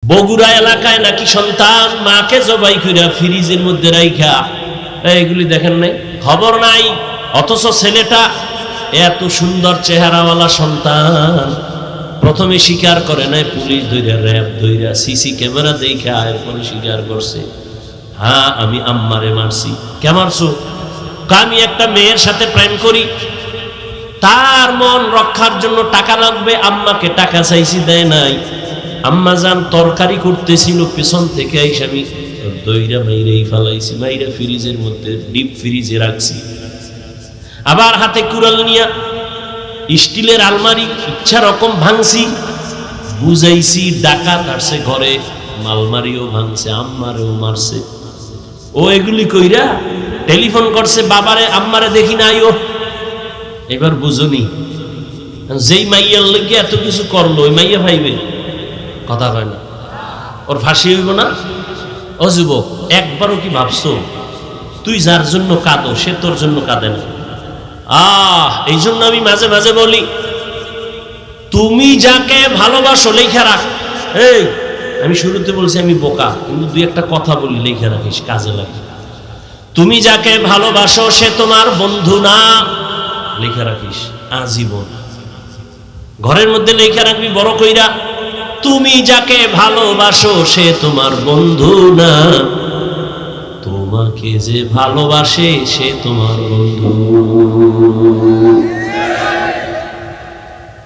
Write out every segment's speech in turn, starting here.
বগুড়া এলাকায় নাকি সন্তান মাকে জবাই কইরা ফ্রিজের মধ্যে রাইখা, এইগুলি দেখেন নাই, খবর নাই। অথচ ছেলেটা এত সুন্দর চেহারাওয়ালা সন্তান, প্রথমে স্বীকার করে নাই, পুলিশ ধইরা, র‍্যাব ধইরা, সিসি ক্যামেরা দেখা এরপরে স্বীকার করছে, হ্যাঁ আমি আম্মারে মারছি। কে মারছো? আমি একটা মেয়ের সাথে প্রেম করি, তার মন রক্ষার জন্য টাকা লাগবে, আম্মাকে টাকা চাইছি, দেয় নাই। আম্মা জান তরকারি করতেছিল, পেছন থেকে আইসা আমি দইরা মাইরেই ফালাইছি, মাইরা ফ্রিজের মধ্যে ডিপ ফ্রিজে রাখছি। আবার হাতে কুড়াল নিয়া স্টিলের আলমারি ইচ্ছা রকম ভাঙছি, বুঝাইছি ডাকাত আসছে ঘরে, মালমারিও ভাঙছে, আম্মারেও মারছে। ও এগুলি কইরা টেলিফোন করছে বাবারে, আম্মারে দেখি নাই। ও এবার বুঝুনি, যেই মাইয়ার লেগে এত কিছু করলো ওই মাইয়া ভাইবে, কথা হয় না, ওর ফাঁসি হইব না? ও যুবক, একবারও কি ভাবছো তুই যার জন্য কাঁদো সে তোর জন্য কাঁদে না? এই জন্য আমি মাঝে মাঝে বলি, তুমি যাকে ভালোবাসো লেখা রাখ। এই আমি শুরুতে বলছি আমি বোকা, কিন্তু দুই একটা কথা বলি, লেখা রাখিস, কাজে লাগে। তুমি যাকে ভালোবাসো সে তোমার বন্ধু না, লেখা রাখিস আজীবন। ঘরের মধ্যে লেখা রাখবি বড় কইরা, তুমি যাকে ভালোবাসো সে তোমার বন্ধু না, তোমাকে যে ভালোবাসে সে তোমার বন্ধু।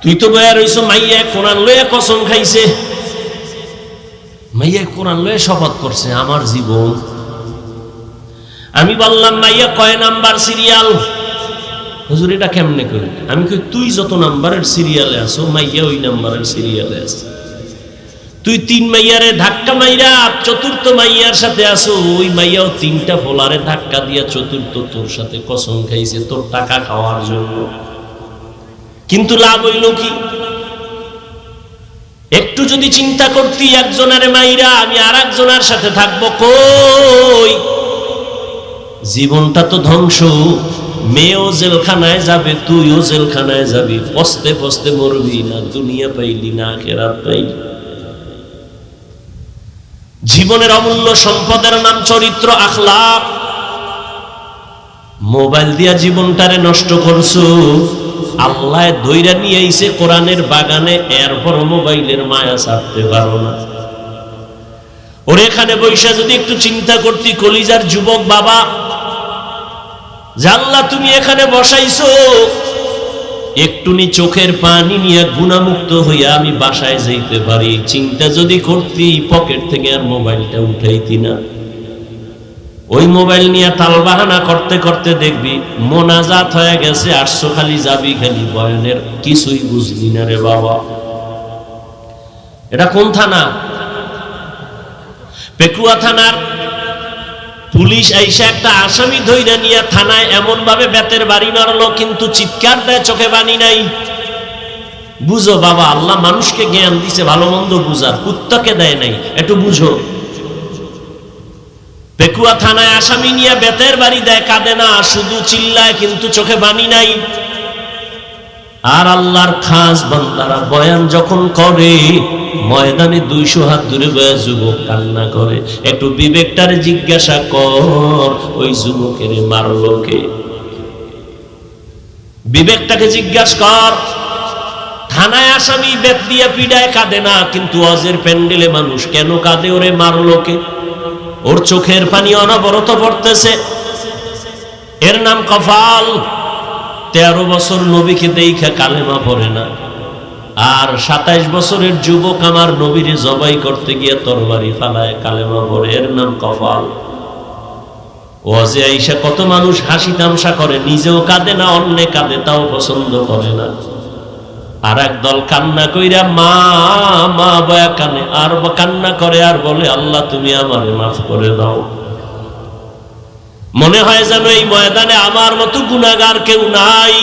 তুই তো বয়া রইছ, মাইয়া কোরআন লয়ে কসম খাইছে, মাইয়া কোরআন লয়ে শপথ করছে আমার জীবন। আমি বললাম মাইয়া কয় নাম্বার সিরিয়াল? হুজুর এটা কেমনে করি? আমি কই তুই যত নাম্বারের সিরিয়ালে আছো মাইয়া ওই নাম্বারের সিরিয়ালে আছে। তুই 3 মাইয়ারে ধাক্কা মাইরা 4র্থ মাইয়ার সাথে আসো, ওই মাইয়াও 3টা ফোলারে ধাক্কা দিয়া 4র্থ তোর সাথে কসম খাইছে তোর টাকা খাওয়ার জন্য। কিন্তু লাভ হইল কি? একটু যদি চিন্তা করতি, একজনের মাইরা আমি আর একজনের সাথে থাকবো, কই জীবনটা তো ধ্বংস। মেয়েও জেলখানায় যাবে, তুইও জেলখানায় যাবি, পস্তে পস্তে মরবি, না দুনিয়া পাইলি না আখিরাত পাইলি। জীবনের অমূল্য সম্পদের নাম চরিত্র, আখলাক। মোবাইল দিয়া জীবনটারে নষ্ট করছো। আল্লাহ ধইরা নিয়ে আইছে কোরআনের বাগানে, এরপর মোবাইলের মায়া ছাড়তে পারো না। ওর এখানে বৈশা যদি একটু চিন্তা করতি, কলিজার যুবক বাবা, যে আল্লাহ তুমি এখানে বসাইছো, একটুনি চোখের পানি নিয়ে গুনাহমুক্ত হইয়া আমি বাসায় যাইতে পারি, চিন্তা যদি করতি, পকেট থেকে আর মোবাইলটা উঠাইতি না। ওই মোবাইল নিয়ে তালবাহানা করতে করতে দেখবি মোনাজাত হয়ে গেছে, আসছো খালি যাবি খালি বয়ানের, কিছুই বুঝবি না রে বাবা। এটা কোন থানা? পেকুয়া থানার পুলিশ আইসা একটা আসামি ধইরা নিয়ে থানায় এমন ভাবে বেতের বাড়ি মারলো, কিন্তু চিৎকার দেয়, চোখে বানি নাই। বুঝো বাবা, আল্লাহ মানুষকে জ্ঞান দিছে ভালো মন্দ বুঝার, কুত্তাকে দেয় নাই, একটু বুঝো। পেকুয়া থানায় আসামি নিয়ে বেতের বাড়ি দেয়, কাঁদে না, শুধু চিল্লায়, কিন্তু চোখে বানি নাই। আর আল্লাহর খাস বান্দারা বয়ান যখন করে, ময়দানে 200 হাত দূরে বয়া যুবক কান্না করে। একটু বিবেকটারে জিজ্ঞাসা কর, ওই যুবকের মারলো কে? বিবেকটাকে জিজ্ঞাসা কর। থানায় আসামি বেত দিয়া পিডায়, কাঁদে না, কিন্তু ওয়াজের প্যান্ডেলে মানুষ কেন কাঁদে? ওরে মারলো কে? ওর চোখের পানি অনবরত পড়তেছে। এর নাম কফাল। 13 বছর নবীকে দেইখা কালেমা পড়ে না, আর 27 বছরের যুবক আমার নবীরে জবাই করতে গিয়ে তরবারি ফালায় কালেমা পড়ে। এর নাম কফাল। ওয়াজে আইসা কত মানুষ হাসি তামসা করে, নিজেও কাঁদে না, অন্যে কাঁদে, তাও পছন্দ করে না। আর একদল কান্না কইরা মা মা বয়া কানে, আর কান্না করে আর বলে আল্লাহ তুমি আমারে মাফ করে দাও। মনে হয় যেন এই ময়দানে আমার মতো গুনাহগার কেউ নাই।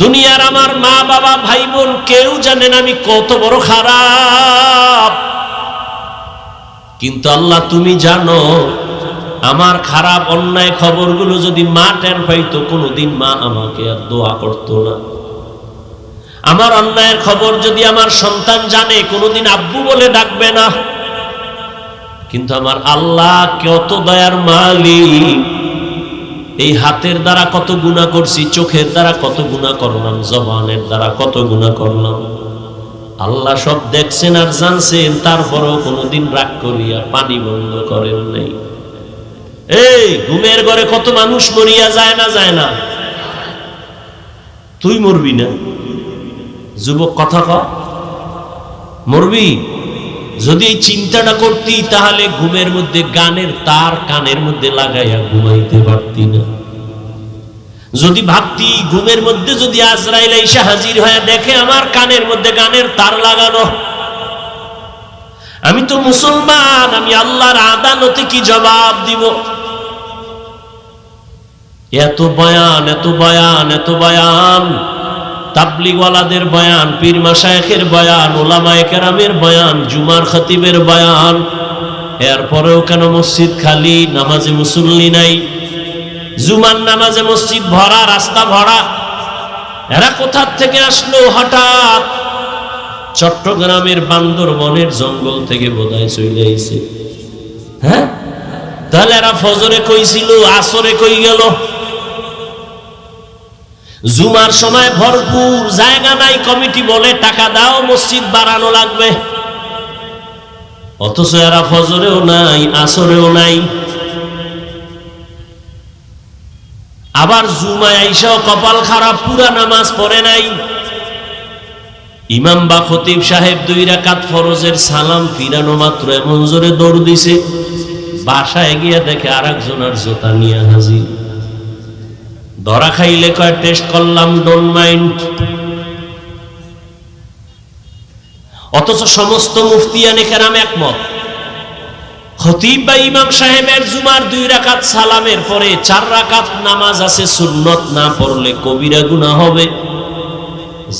দুনিয়ার আমার মা বাবা ভাই বোন কেউ জানে না আমি কত বড় খারাপ, কিন্তু আল্লাহ তুমি জানো। আমার খারাপ অন্যায় খবরগুলো যদি মা টের পাইতো, কোনোদিন মা আমাকে আর দোয়া করতো না। আমার অন্যায়ের খবর যদি আমার সন্তান জানে, কোনোদিন আব্বু বলে ডাকবে না। কিন্তু আমার আল্লাহ কত দয়ার মালিক, এই হাতের দ্বারা কত গুনাহ করছি, চোখের দ্বারা কত গুনাহ করলাম, জবানের দ্বারা কত গুনাহ করলাম, আল্লাহ সব দেখছেন আর জানছেন, তারপরেও কোনোদিন রাগ করিয়া পানি বন্ধ করেন নাই। এই ঘুমের ঘরে কত মানুষ মরিয়া যায় না, যায় না? তুই মরবি না? যুবক কথা ক, মরবি? যদি এই চিন্তাটা করতি, তাহলে ঘুমের মধ্যে গানের তার কানের মধ্যে লাগাইয়া ঘুমাইতে পারতি না। যদি ভাবতি ঘুমের মধ্যে যদি আজরাইল এসে হাজির হয়ে দেখে আমার কানের মধ্যে গানের তার লাগানো, আমি তো মুসলমান, আমি আল্লাহর আদালতে কি জবাব দিব? এত বয়ান, এত বয়ান, এত বয়ান, তাবলিগওয়ালাদের বয়ান, পীর মাশায়েখের বয়ান, উলামায়ে কেরামের বয়ান, জুমার খতিবের বয়ান, এরপরেও কেন মসজিদ খালি, নামাজে মুসল্লি নাই? জুমার নামাজে মসজিদ ভরা, রাস্তা ভরা। এরা কোথা থেকে আসলো হঠাৎ? চট্টগ্রামের বান্দরবনের জঙ্গল থেকে বোধহয় চলে আইছে। হ্যাঁ, তাহলে এরা ফজরে কইছিল, আসরে কই গেল? জুমার সময় ভরপুর জায়গা নাই, কমিটি বলে টাকা দাও, মসজিদ বাড়ানো লাগবে, অথচ এরা ফজরেও নাই, আসরেও নাই। আবার জুমায় আইসাও কপাল খারাপ, পুরা নামাজ পড়ে নাই। ইমাম বা খতিব সাহেব 2 রাকাত ফরজের সালাম ফিরানো মাত্র এমন জোরে দৌড় দিছে, বাসায় গিয়ে দেখে আরেকজনের জোতা নিয়ে হাজির। ধরা খাইলে কয় টেস্ট করলাম, ডোন্ট মাইন্ড। অথচ সমস্ত মুফতিয়ানে কেরাম একমত, খতিব বা ইমাম সাহেবের জুমার 2 রাকাত সালামের পরে 4 রাকাত নামাজ আছে সুন্নত, না পড়লে কবিরা গুনাহ হবে।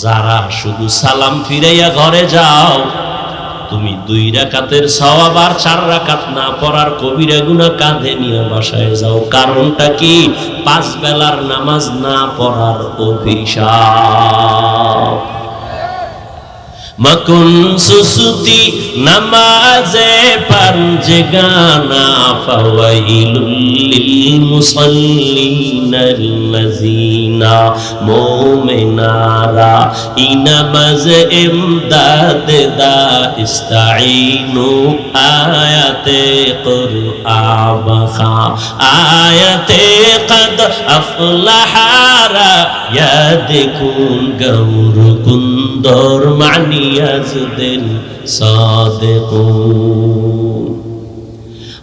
যারা শুধু সালাম ফিরাইয়া ঘরে যাও, তুমি 2 রাকাতের সওয়াব আর 4 রাকাত না পড়ার কবিরা গুনাহ কাঁধে নিয়ে বাসায় যাও। কারণটা কি? 5 বেলার নামাজ না পড়ার অভিশাপ। মকুন সুসুতি নামাজে পারজগানা, ফাওয়াইলুল লিল মুসাল্লিনাল্লাযিনা মুমিনারা ইনামাজ ইমদাদ দা ইস্তাঈনু আয়াতে কুরআবা, আয়াতে কদ আফলাহারা ইয়াদিকুন গৌর কুন্দর মানি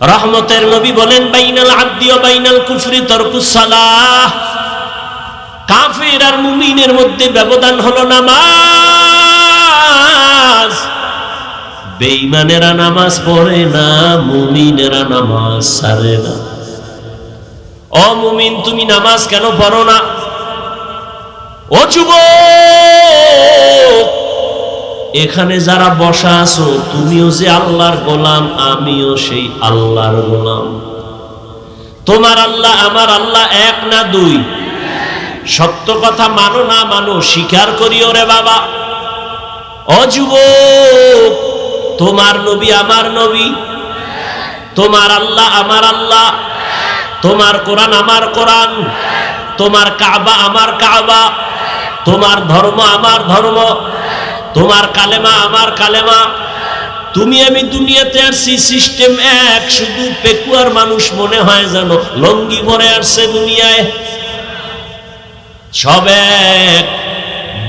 রহমতের নবী বলেন, বাইনাল আবদি ওয়া বাইনাল কুফরি তারকুস সালাহ। কাফির আর মুমিনের মধ্যে ব্যবধান হলো নামাজ। বেঈমানেরা নামাজ পড়ে না, মুমিনেরা নামাজ ছাড়ে না। ও মুমিন, তুমি নামাজ কেন পড়ো না? ও যুবক, এখানে যারা বসা আছো, তুমিও যে আল্লাহর গোলাম, আমিও সেই আল্লাহর গোলাম। তোমার আল্লাহ আমার আল্লাহ এক না 2? সত্য কথা মানো না মানো, স্বীকার করিও রে বাবা। ও যুবক, তোমার নবী আমার নবী, তোমার আল্লাহ আমার আল্লাহ, তোমার কোরআন আমার কোরআন, তোমার কাবা আমার কাবা, তোমার ধর্ম আমার ধর্ম, তোমার কালেমা আমার কালেমা। তুমি আমি দুনিয়াতে আসছি, সিস্টেম এক, শুধু পেকুয়ার মানুষ মনে হয় যেন লঙ্গি পরে আসছে দুনিয়ায়। সব এক।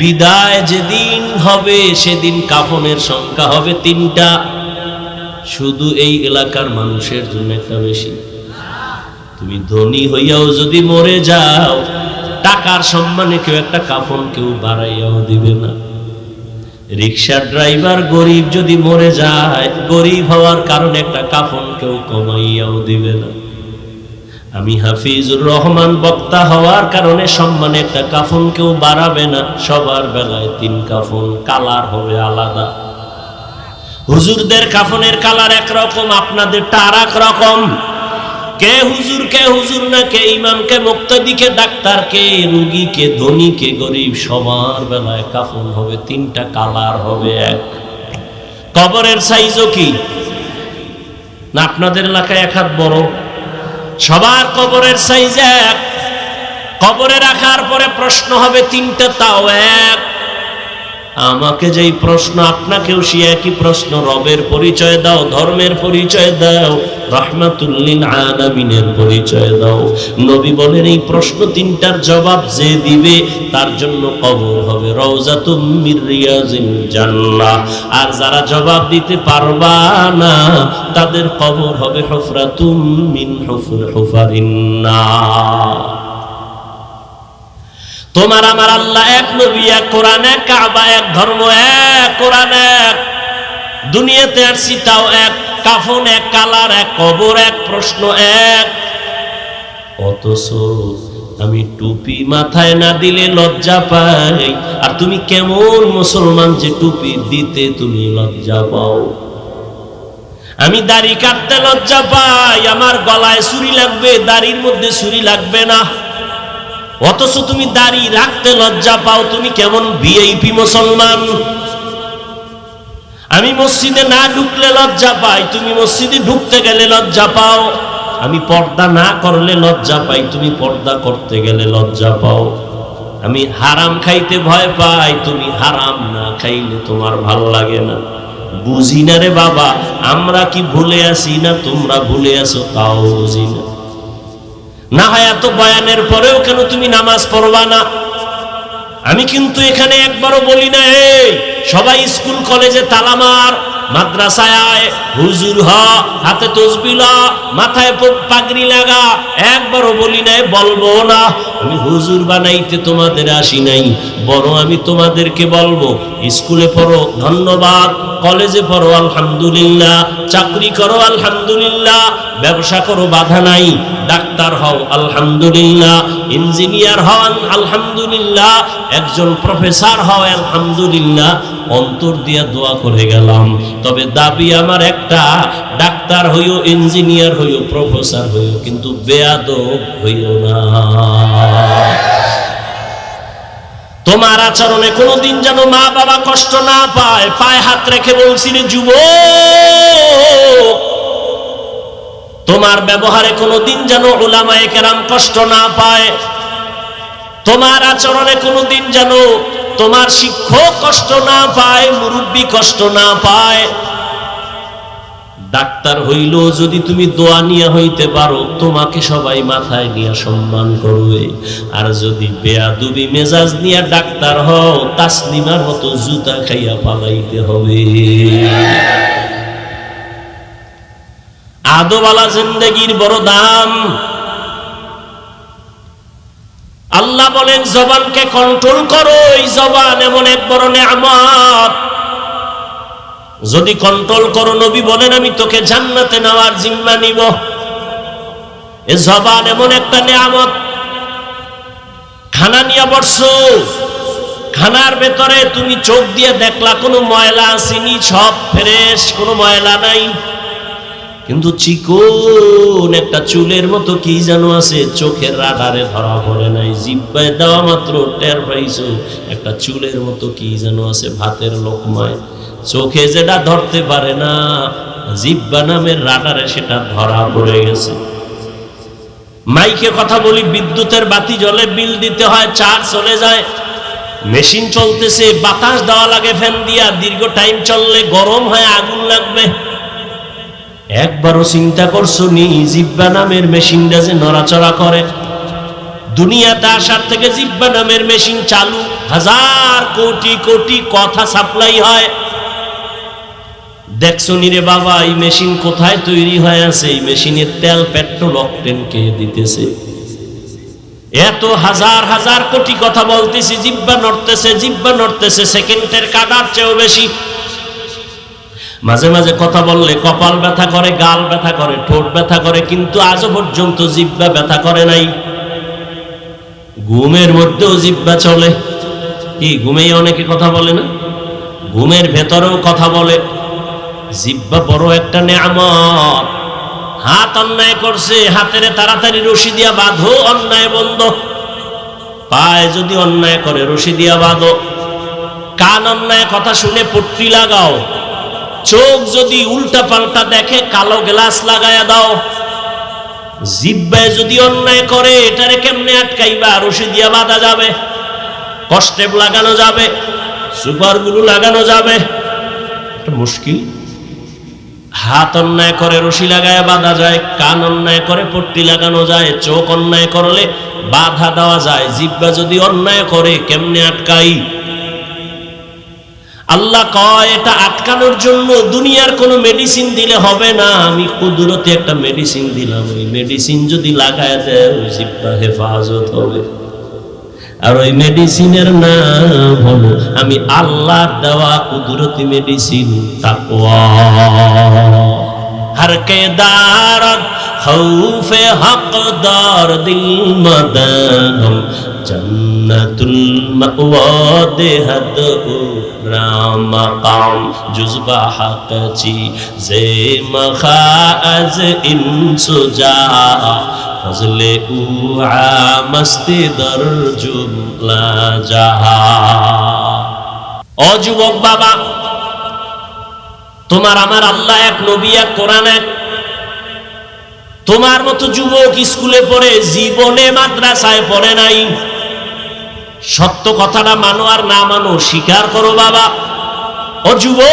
বিদায় যেদিন হবে সেদিন কাফনের সংখ্যা হবে 3টা, শুধু এই এলাকার মানুষের জন্য একটা বেশি। তুমি ধনী হইয়াও যদি মরে যাও, টাকার সম্মানে কেউ একটা কাফন কেউ বাড়াইয়াও দিবে না। রিকশার ড্রাইভার গরিব যদি মরে যায়, গরিব হওয়ার কারণে একটা কাফন কেউ কমাইয়াও দিবে না। আমি হাফিজুর রহমান বক্তা হওয়ার কারণে সম্মানে একটা কাফন কেউ বাড়াবে না। সবার বেলায় 3 কাফন, কালার হবে আলাদা। হুজুরদের কাফনের কালার একরকম, আপনাদেরটা আর এক রকম। কে হুজুর না, কে ইমাম, কে মুক্তাদি, কে ডাক্তার, কে রোগী, কে ধনী, কে গরিব, সবার বেলায় কাফন হবে তিনটা, কালার হবে এক। কবরের সাইজও কি না আপনাদের এলাকায় এক হাত বড়? সবার কবরের সাইজ এক। কবরে রাখার পরে প্রশ্ন হবে তিনটা, তাও এক। আমাকে যেই প্রশ্ন, আপনাকেও সে একই প্রশ্ন। রবের পরিচয় দাও, ধর্মের পরিচয় দাও, রাহমাতুল লিল আলামিনের পরিচয় দাও। নবী বলেন এই প্রশ্ন তিনটার জবাব যে দিবে তার জন্য কবর হবে রওজাতুম মির রিয়াজিল জান্নাহ। আর যারা জবাব দিতে পারবা না তাদের কবর হবে হুফরাতুম মিন হুফারিন নার। তোমার আমার আল্লাহ এক, নবী এক, কোরআন এক, কাবা এক, ধর্ম এক, কোরআন এক, দুনিয়াতে আসছি তাও এক, কাফন এক, কালার এক, কবর এক, প্রশ্ন এক। অথচ আমি টুপি মাথায় না দিলে লজ্জা পাই। আর তুমি কেমন মুসলমান যে টুপি দিতে তুমি লজ্জা পাও? আমি দাড়ি কাটতে লজ্জা পাই, আমার গলায় ছুরি লাগবে, দাড়ির মধ্যে ছুরি লাগবে না। অথচ তুমি দাড়ি রাখতে লজ্জা পাও। তুমি কেমন ভিআইপি মুসলমান? আমি মসজিদে না ঢুকলে লজ্জা পাই, তুমি মসজিদে ঢুকতে গেলে লজ্জা পাও। আমি পর্দা না করলে লজ্জা পাই, তুমি পর্দা করতে গেলে লজ্জা পাও। আমি হারাম খাইতে ভয় পাই, তুমি হারাম না খাইলে তোমার ভাল লাগে না। বুঝি না রে বাবা, আমরা কি ভুলে আছি না তোমরা ভুলে আছো তাও বুঝি না। না হয় এত বয়ানের পরেও কেন তুমি নামাজ পড়বা না? আমি কিন্তু এখানে একবারও বলি না এই সবাই স্কুল কলেজে তালা মার, মাদ্রাসায় আয়, হুজুর হ, হাতে তসবিহ ল, মাথায় পাগড়ি লাগা, একবারও বলি নাই, বলবো না। আমি হুজুর বানাইতে তোমাদের আসি নাই, বরং আমি তোমাদেরকে বলবো স্কুলে পড়ো ধন্যবাদ, কলেজে পড়ো আলহামদুলিল্লাহ, চাকরি করো আলহামদুলিল্লাহ, ব্যবসা করো বাধা নাই, ডাক্তার হও আলহামদুলিল্লাহ, ইঞ্জিনিয়ার হও আলহামদুলিল্লাহ, একজন প্রফেসর হও আলহামদুলিল্লাহ। অন্তর দিয়া দোয়া করে গেলাম, তবে দাবি আমার একটা, ডাক্তার হইও, ইঞ্জিনিয়ার হইও, প্রফেসর হইও, কিন্তু বেয়াদব হইও না। তোমার আচরণে কোনোদিন যেন মা বাবা কষ্ট না পায়। পায়ে হাত রেখে বলছি রে যুবক, তোমার ব্যবহারে কোনোদিন যেন উলামায়ে কেরাম কষ্ট না পায়। তোমার আচরণে কোনোদিন যেন তোমার শিক্ষক কষ্ট না পায়, মুরব্বী কষ্ট না পায়। ডাক্তার হইল যদি তুমি দোয়া নিয়ে হইতে পারো, তোমাকে সবাই মাথায় নিয়ে সম্মান করবে। আর যদি বেয়াদবি মেজাজ নিয়ে ডাক্তার হও, তাসলিমার মতো জুতা খাইয়া পালাইতে হবে। আদবালা জিন্দেগির বড় দাম। আল্লাহ বলেন জবানকে কন্ট্রোল করো, এই জবান এমন এক বড় নেয়ামত, যদি কন্ট্রোল করো নবী বলেন আমি তোকে জান্নাতে নেওয়ার জিম্মা নিব। এ জবান এমন একটা নেয়ামত। খানা নিয়ে বসছো, খানার ভেতরে তুমি চোখ দিয়ে দেখলা কোনো ময়লা আসেনি, সব ফ্রেশ, কোনো ময়লা নাই, কিন্তু চিকন একটা চুলের মতো কি যেন আছে, চোখের রাডারে ধরা পড়ে নাই, জিহ্বায় দেওয়া মাত্র টের পাইছো একটা চুলের মতো কি যেন আছে ভাতের লোকমায়। চোখে যেটা ধরতে পারে না, জিহ্বা নামের রাডারে সেটা ধরা পড়ে গেছে। মাইকে কথা বলি, বিদ্যুতের বাতি জ্বলে, বিল দিতে হয়, চার্জ চলে যায়, মেশিন চলতেছে, বাতাস দেওয়া লাগে ফ্যান দিয়া, দীর্ঘ টাইম চললে গরম হয়, আগুন লাগবে। একবারও চিন্তা করছো নি জিহ্বা নামের মেশিনটা যে নড়াচড়া করে? দুনিয়াতে আসার থেকে জিহ্বা নামের মেশিন চালু, হাজার কোটি কোটি কথা সাপ্লাই হয়। দেখছো নি রে বাবা এই মেশিন কোথায় তৈরি হয়ে আছে? এই মেশিনের তেল পেট্রোল অকটেন কে দিতেছে? এত হাজার হাজার কোটি কথা বলতেছি, জিহ্বা নড়তেছে, জিহ্বা নড়তেছে, সেকেন্ডের কাটার চেয়েও বেশি। মাঝে মাঝে কথা বললে কপাল ব্যথা করে, গাল ব্যথা করে, ঠোঁট ব্যথা করে, কিন্তু আজও পর্যন্ত জিহ্বা ব্যথা করে নাই। ঘুমের মধ্যেও জিহ্বা চলে। কি ঘুমেই অনেকে কথা বলে না? ঘুমের ভেতরেও কথা বলে। জিহ্বা বড় একটা নেয়ামত। হাত অন্যায় করছে, হাতের তাড়াতাড়ি রশি দিয়া বাঁধো, অন্যায় বন্ধ। পায়ে যদি অন্যায় করে রশি দিয়া বাঁধো। কান অন্যায় কথা শুনে পট্টি লাগাও। চোখ যদি উল্টা পাল্টা দেখে কালো গ্লাস লাগায়া দাও। জিহ্বায় যদি অন্যায় করে এটারে কেমনে আটকাইবা? রশি দিয়া বাঁধা যাবে, কষ্টেপ লাগানো যাবে, সুপার গ্লু লাগানো যাবে, এটা মুশকিল। হাত অন্যায় করে রশি লাগায় বাঁধা যায়, কান অন্যায় করে পট্টি লাগানো যায়, চোখ অন্যায় করলে বাধা দেওয়া যায়। জিহ্বা যদি অন্যায় করে কেমনে আটকাই? আল্লাহ কয় এটা আটকানোর জন্য দুনিয়ার কোনো মেডিসিন দিলে হবে না, আমি কুদরতে একটা মেডিসিন দিলাম। ওই মেডিসিন যদি লাগায় দেয় ওই জিহ্বা হেফাজত হবে। আর ওই মেডিসিনের নাম হলো আমি আল্লাহর দেওয়া কুদরতি মেডিসিন তাকওয়া। हर के दारत खौफे हकदार दिल मदगम जन्नतुल मअवा देहद राम मकाम जुज़बा हक ची जे मखाज इंसुजा फजले उआ मस्ती दर जुमला जहा। ओ जुबक बाबा, তোমার আমার আল্লাহ এক, নবী এক, কোরআন এক। তোমার মতো যুবক স্কুলে পড়ে জীবনে মাদ্রাসায় পড়ে নাই। সত্য কথাটা মানো আর না মানো স্বীকার করো বাবা। ও যুবক,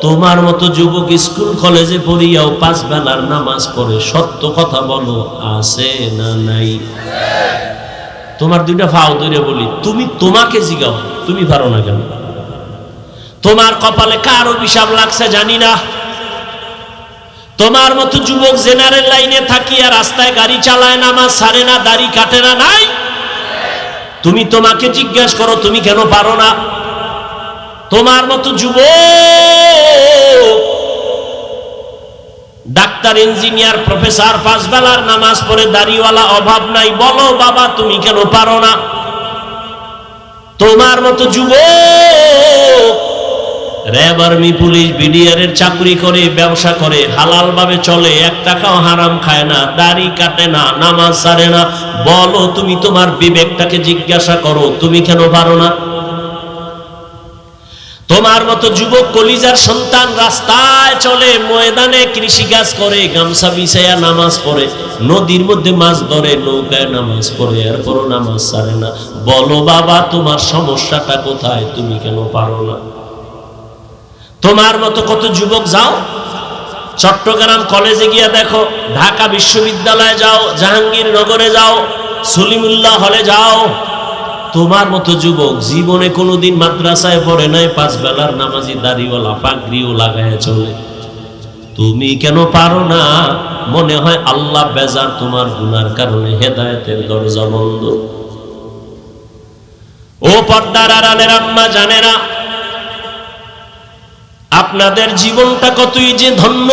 তোমার মতো যুবক স্কুল কলেজে পড়িয়াও 5 বেলার নামাজ পড়ে, সত্য কথা বলো আছে না নাই? তোমার দুইটা ফাও ধরে বলি, তুমি তোমাকে জিগাও, তুমি পারো না কেন? তোমার কপালে কার অভিশাপ লাগছে জানি না। তোমার মতো যুবক জেনারেল লাইনে থাকিয়া রাস্তায় গাড়ি চালায়, নামাজ ছাড়ে না, দাড়ি কাটে না, নাই? তুমি তোমাকে জিজ্ঞাসা করো তুমি কেন পারো না? তোমার মতো যুবক ডাক্তার, ইঞ্জিনিয়ার, প্রফেসর 5 বেলার নামাজ পড়ে, দাড়িওয়ালা, অভাব নাই, বলো বাবা তুমি কেন পারো না? তোমার মতো যুবক র‍্যাব, আর্মি, পুলিশ, বিডিআর এর চাকরি করে, ব্যবসা করে, হালাল ভাবে চলে, 1 টাকাও হারাম খায় না, দাড়ি কাটে না, নামাজ ছাড়ে না, বলো তুমি তোমার বিবেকটাকে জিজ্ঞাসা করো তুমি কেন পারো না? তোমার মতো যুবক কলিজার সন্তান রাস্তায় চলে, ময়দানে কৃষিকাজ করে, গামছা বিছায়া নামাজ পড়ে, নদীর মধ্যে মাছ ধরে, নৌকায় নামাজ পড়ে, এরপরও নামাজ ছাড়ে না, বলো বাবা তোমার সমস্যাটা কোথায়? তুমি কেন পারো না? তোমার মতো কত যুবক যাও চট্টগ্রাম কলেজে গিয়া দেখো, ঢাকা বিশ্ববিদ্যালয়ে যাও, জাহাঙ্গীরনগরে যাও, সলিমুল্লাহ হলে যাও, তোমার মতো যুবক জীবনে কোনোদিন মাদ্রাসায় পড়ে নাই, 5 বেলার নামাজি, দাড়িওয়ালা, পাগড়িও লাগায় চলে, তুমি কেন পারো না? মনে হয় আল্লাহ বেজার তোমার গুনার কারণে, হেদায়েতের দরজা বন্ধ। ও পর্দার আড়ালের আম্মা জানেরা, আপনাদের জীবনটা কতই যে ধন্য।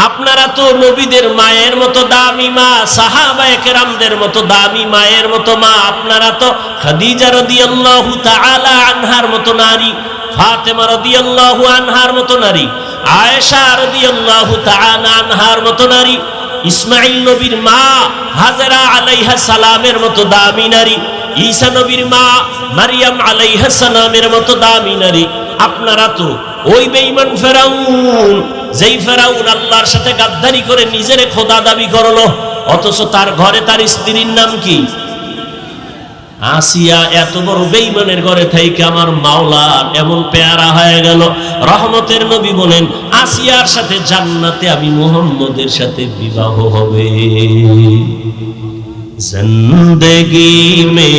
আপনারা তো নবীদের মায়ের মতো দামি মা, সাহাবায়ে কেরামদের মতো দামি মায়ের মতো মা। আপনারা তো খাদিজা রাদিয়াল্লাহু তাআলা আনহার মতো নারী, ফাতেমা রাদিয়াল্লাহু আনহার মতো নারী, আয়েশা রাদিয়াল্লাহু তাআলা আনহার মতো নারী, ইসমাঈল নবীর মা হাজরা আলাইহা সালামের মতো দামি নারী, ঈসা নবীর মা মারিয়াম আলাইহা সালামের মতো দামি নারী। আপনারা তো ওই বেঈমান ফেরাউন, যেই ফেরাউন আল্লাহর সাথে গাদ্দারি করে নিজেরে খোদা দাবি করলো, অথচ তার ঘরে তার স্ত্রীর নাম কি? আসিয়া। এত বড় বেঈমানের ঘরে থেকে আমার মাওলা এমন পেয়ারা হয়ে গেল। রহমতের নবী বলেন, আসিয়ার সাথে জান্নাতে আমি মুহাম্মদের সাথে বিবাহ হবে। জিন্দেগি মে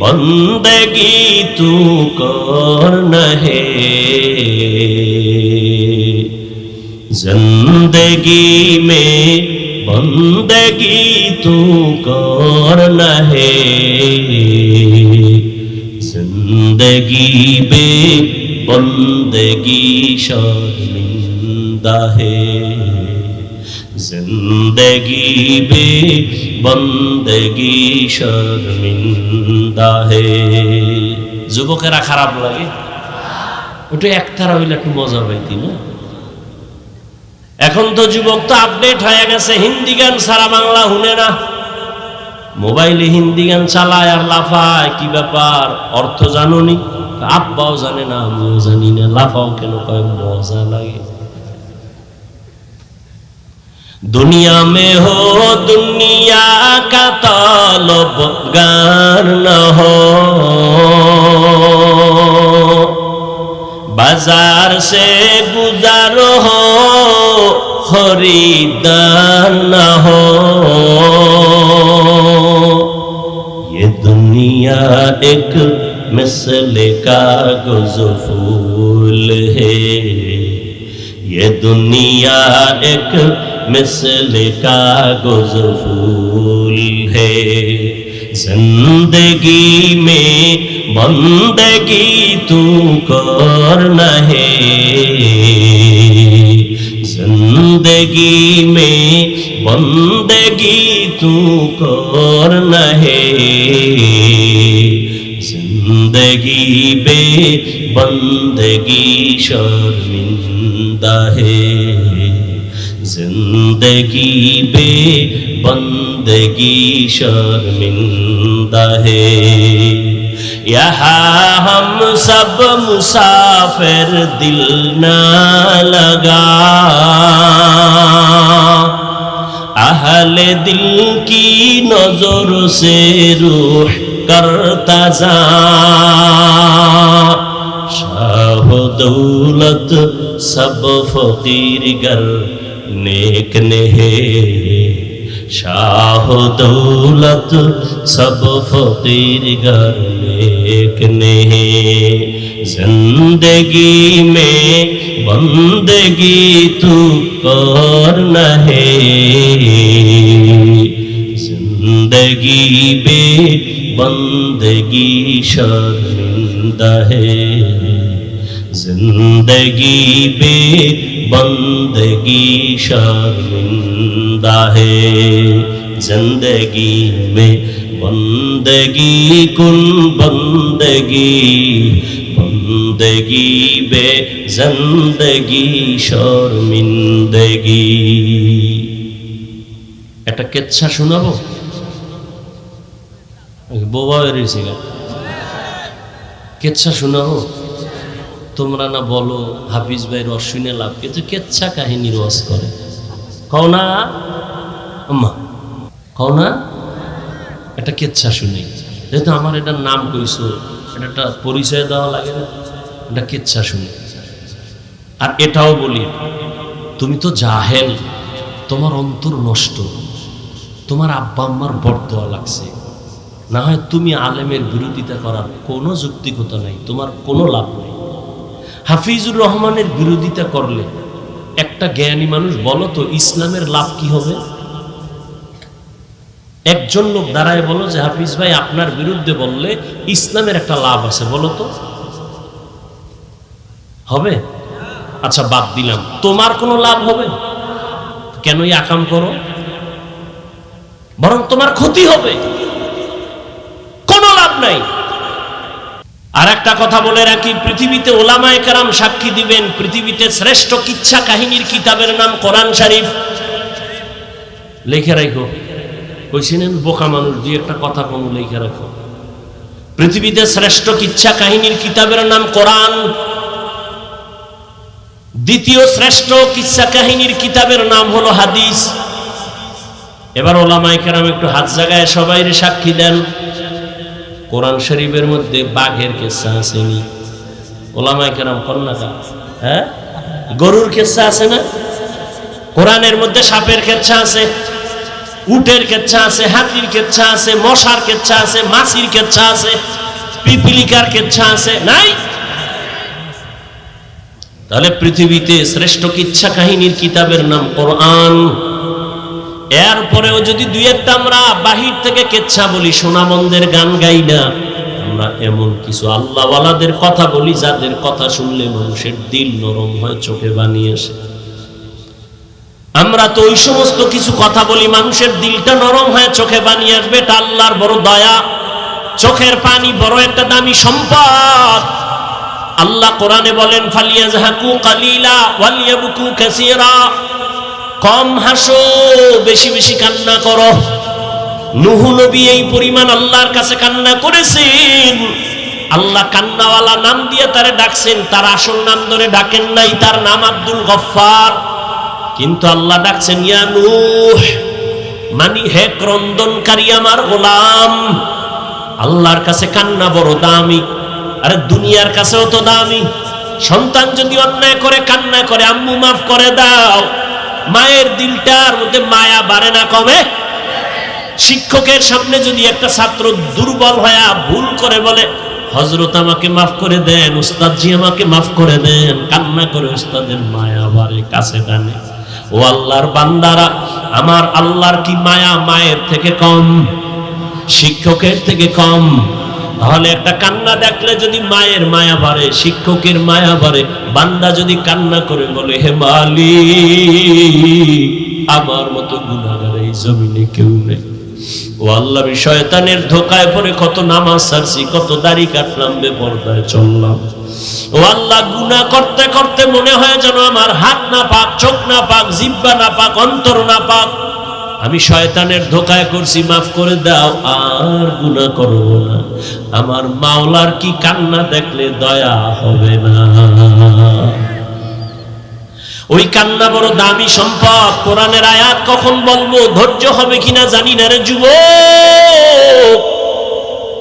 बंदगी तू करना है, जिंदगी में बंदगी तू करना है, जिंदगी में बंदगी शर्मिंदा है, जिंदगी में बंदगी शर्मिंदा है। যুবকেরা খারাপ লাগে? ওটা একতারা হইলে একটু মজা পাইতি না। এখন তো যুবক তো আপডেট হয়ে গেছে, হিন্দি গান সারা বাংলা শুনে না, মোবাইলে হিন্দি গান চালায় আর লাফায়। কি ব্যাপার, অর্থ জানোনি? আব্বাও জানে না, আমিও জানি না, লাফাও কেন? কয় মজা লাগে। दुनिया में हो दुनिया का तलबगार न हो, बाजार से गुजार हो खरीदार न हो। ये दुनिया एक मिसल कागज फूल है, ये दुनिया एक मिसल कागज फूल है। जिंदगी में बंदगी तू करना है, जिंदगी में बंदगी तू करना है। जिंदगी बे बंदगी शर्मिंदा है, जिंदगी बे बंदगी शर्मिंदा है। यहाँ हम सब मुसाफिर दिल ना लगा, अहले दिल की नजर से रूह करता जा। शाह दौलत सब फकीर गर नेक ने है, शाह दौलत सब फकीर गर नेक ने है। जिंदगी में बंदगी तू करना है, जिंदगी बे बंदगी शर्मिंदा है। जिंदगी बे बंदगी शर्मिंदा है। जिंदगी में बंदगी कुन बंदगी, बंदगी बे जिंदगी शर्मिंदगी। একটা কেচ্ছা শোনাবো, বোবা রয়েছে কেচ্ছা শোনাবো। তোমরা না বলো হাফিজ ভাই রস শুনে লাভ, কিন্তু কেচ্ছা কাহিনীর রস করে। কও না আম্মা, কও না একটা কেচ্ছা শুনি। যেহেতু আমার এটার নাম কইছো, এটা একটা পরিচয় দেওয়া লাগে না, এটা কেচ্ছা শুনি। আর এটাও বলি, তুমি তো জাহেল, তোমার অন্তর নষ্ট, তোমার আব্বা আম্মার বরদোয়া লাগছে, না হয় তুমি আলেমের বিরোধিতা করার কোনো যৌক্তিকতা নাই, তোমার কোনো লাভ নেই। হাফিজুর রহমানের বিরোধিতা করলে একটা জ্ঞানী মানুষ বলো তো ইসলামের লাভ কি হবে? একজন লোক দাঁড়ায় বলো যে হাফিজ ভাই আপনার বিরুদ্ধে বললে ইসলামের একটা লাভ আছে, বলো তো হবে? আচ্ছা বাদ দিলাম, তোমার কোনো লাভ হবে? কেনই আকাম করো, বরং তোমার ক্ষতি হবে, কোনো লাভ নাই। আর একটা কথা বলে রাখি, পৃথিবীতে ওলামায়ে কেরাম সাক্ষী দিবেন, পৃথিবীতে শ্রেষ্ঠ কিচ্ছা কাহিনীর কিতাবের নাম কোরআন শরীফ। লিখে রাখো, কইছিলেন বোকা মানুষ দিয়ে একটা কথা কোন লিখে রাখো। পৃথিবীতে শ্রেষ্ঠ কিচ্ছা কাহিনীর কিতাবের নাম কোরআন, দ্বিতীয় শ্রেষ্ঠ কিচ্ছা কাহিনীর কিতাবের নাম হলো হাদিস। এবার ওলামায়ে কেরাম একটু হাত জাগায় সবাই সাক্ষী দেন, কোরআন শরীফের মধ্যে বাঘের কিচ্ছা আসেনি? ওলামায়ে কেরাম কন্যা, হ্যাঁ গরুর কিচ্ছা আছে না? কোরআনের মধ্যে সাপের কিচ্ছা আছে, উটের কিচ্ছা আছে, হাতির কিচ্ছা আছে, মশার কিচ্ছা আছে, মাছির কিচ্ছা আছে, পিপিলিকার কিচ্ছা আছে, নাই? তাহলে পৃথিবীতে শ্রেষ্ঠ কিচ্ছা কাহিনীর কিতাবের নাম কোরআন। এরপরেও যদি দুই একটা আমরা বাহির থেকে কেচ্ছা বলি, সোনামন্দের গান গাই না, আমরা এমন কিছু আল্লাহওয়ালাদের কথা বলি যাদের কথা শুনলে মানুষের দিল নরম হয়, চোখে পানি আসে। আমরা তো ওই সমস্ত কিছু কথা বলি মানুষের দিলটা নরম হয়, চোখে পানি আসবে, এটা আল্লাহর বড় দয়া। চোখের পানি বড় একটা দামি সম্পদ। আল্লাহ কোরআনে বলেন ফালিয়াজহাকু কালিলা ওয়ালিয়াবকু কাসীরা, কম হাসো বেশি বেশি কান্না করো। নূহ নবী এই পরিমাণ আল্লাহর কাছে কান্না করেছেন, আল্লাহ কান্নাওয়ালা নাম দিয়ে তারে ডাকছেন, তার আসল নাম ধরে ডাকেন নাই, তার নাম আব্দুল গফফার, কিন্তু আল্লাহ ডাকছেন ইয়া নূহ, মানে হে ক্রন্দনকারী আমার গোলাম। আল্লাহর কাছে কান্না বড় দামি, আরে দুনিয়ার কাছেও তো দামি। সন্তান যদি অন্যায় করে কান্না করে, আম্মু মাফ করে দাও, মায়ের দিলটার মধ্যে মায়া বাড়ে না কমে? শিক্ষকের সামনে যদি একটা ছাত্র দুর্বল হয়ে ভুল করে বলে হযরত আমাকে মাফ করে দেন, উস্তাদজি আমাকে মাফ করে দেন, কান্না করে উস্তাদের মায়া বাড়ে, কাছে টানে। ও আল্লাহর বান্দারা, আমার আল্লাহর কি মায়া মায়ের থেকে কম, শিক্ষকের থেকে কম? তাহলে একটা কান্না দেখলে যদি মায়ের মায়া বাড়ে, শিক্ষকের মায়া বাড়ে, বান্দা যদি কান্না করে বলে হে মালিক, আমার মতো গুনাহগার এই জমিনে কেউ নেই। ও আল্লাহ, আমি শয়তানের ধোকায় পড়ে কত নামাজ ছাড়ছি, কত দাড়ি কাটলাম, বেপরদায় চললাম। ও আল্লাহ, গুনাহ করতে করতে মনে হয় যেন আমার হাত না পাক, চোখ না পাক, জিহ্বা না পাক, অন্তর না পাক, আমি শয়তানের ধোকায় করছি, মাফ করে দাও, আর গুনাহ করব না। আমার মাওলার কি কান্না দেখলে দয়া হবে না? ওই কান্না বড় দামি সম্পদ। কোরআনের আয়াত কখন বলবো, ধৈর্য হবে কিনা জানি না রে যুবক।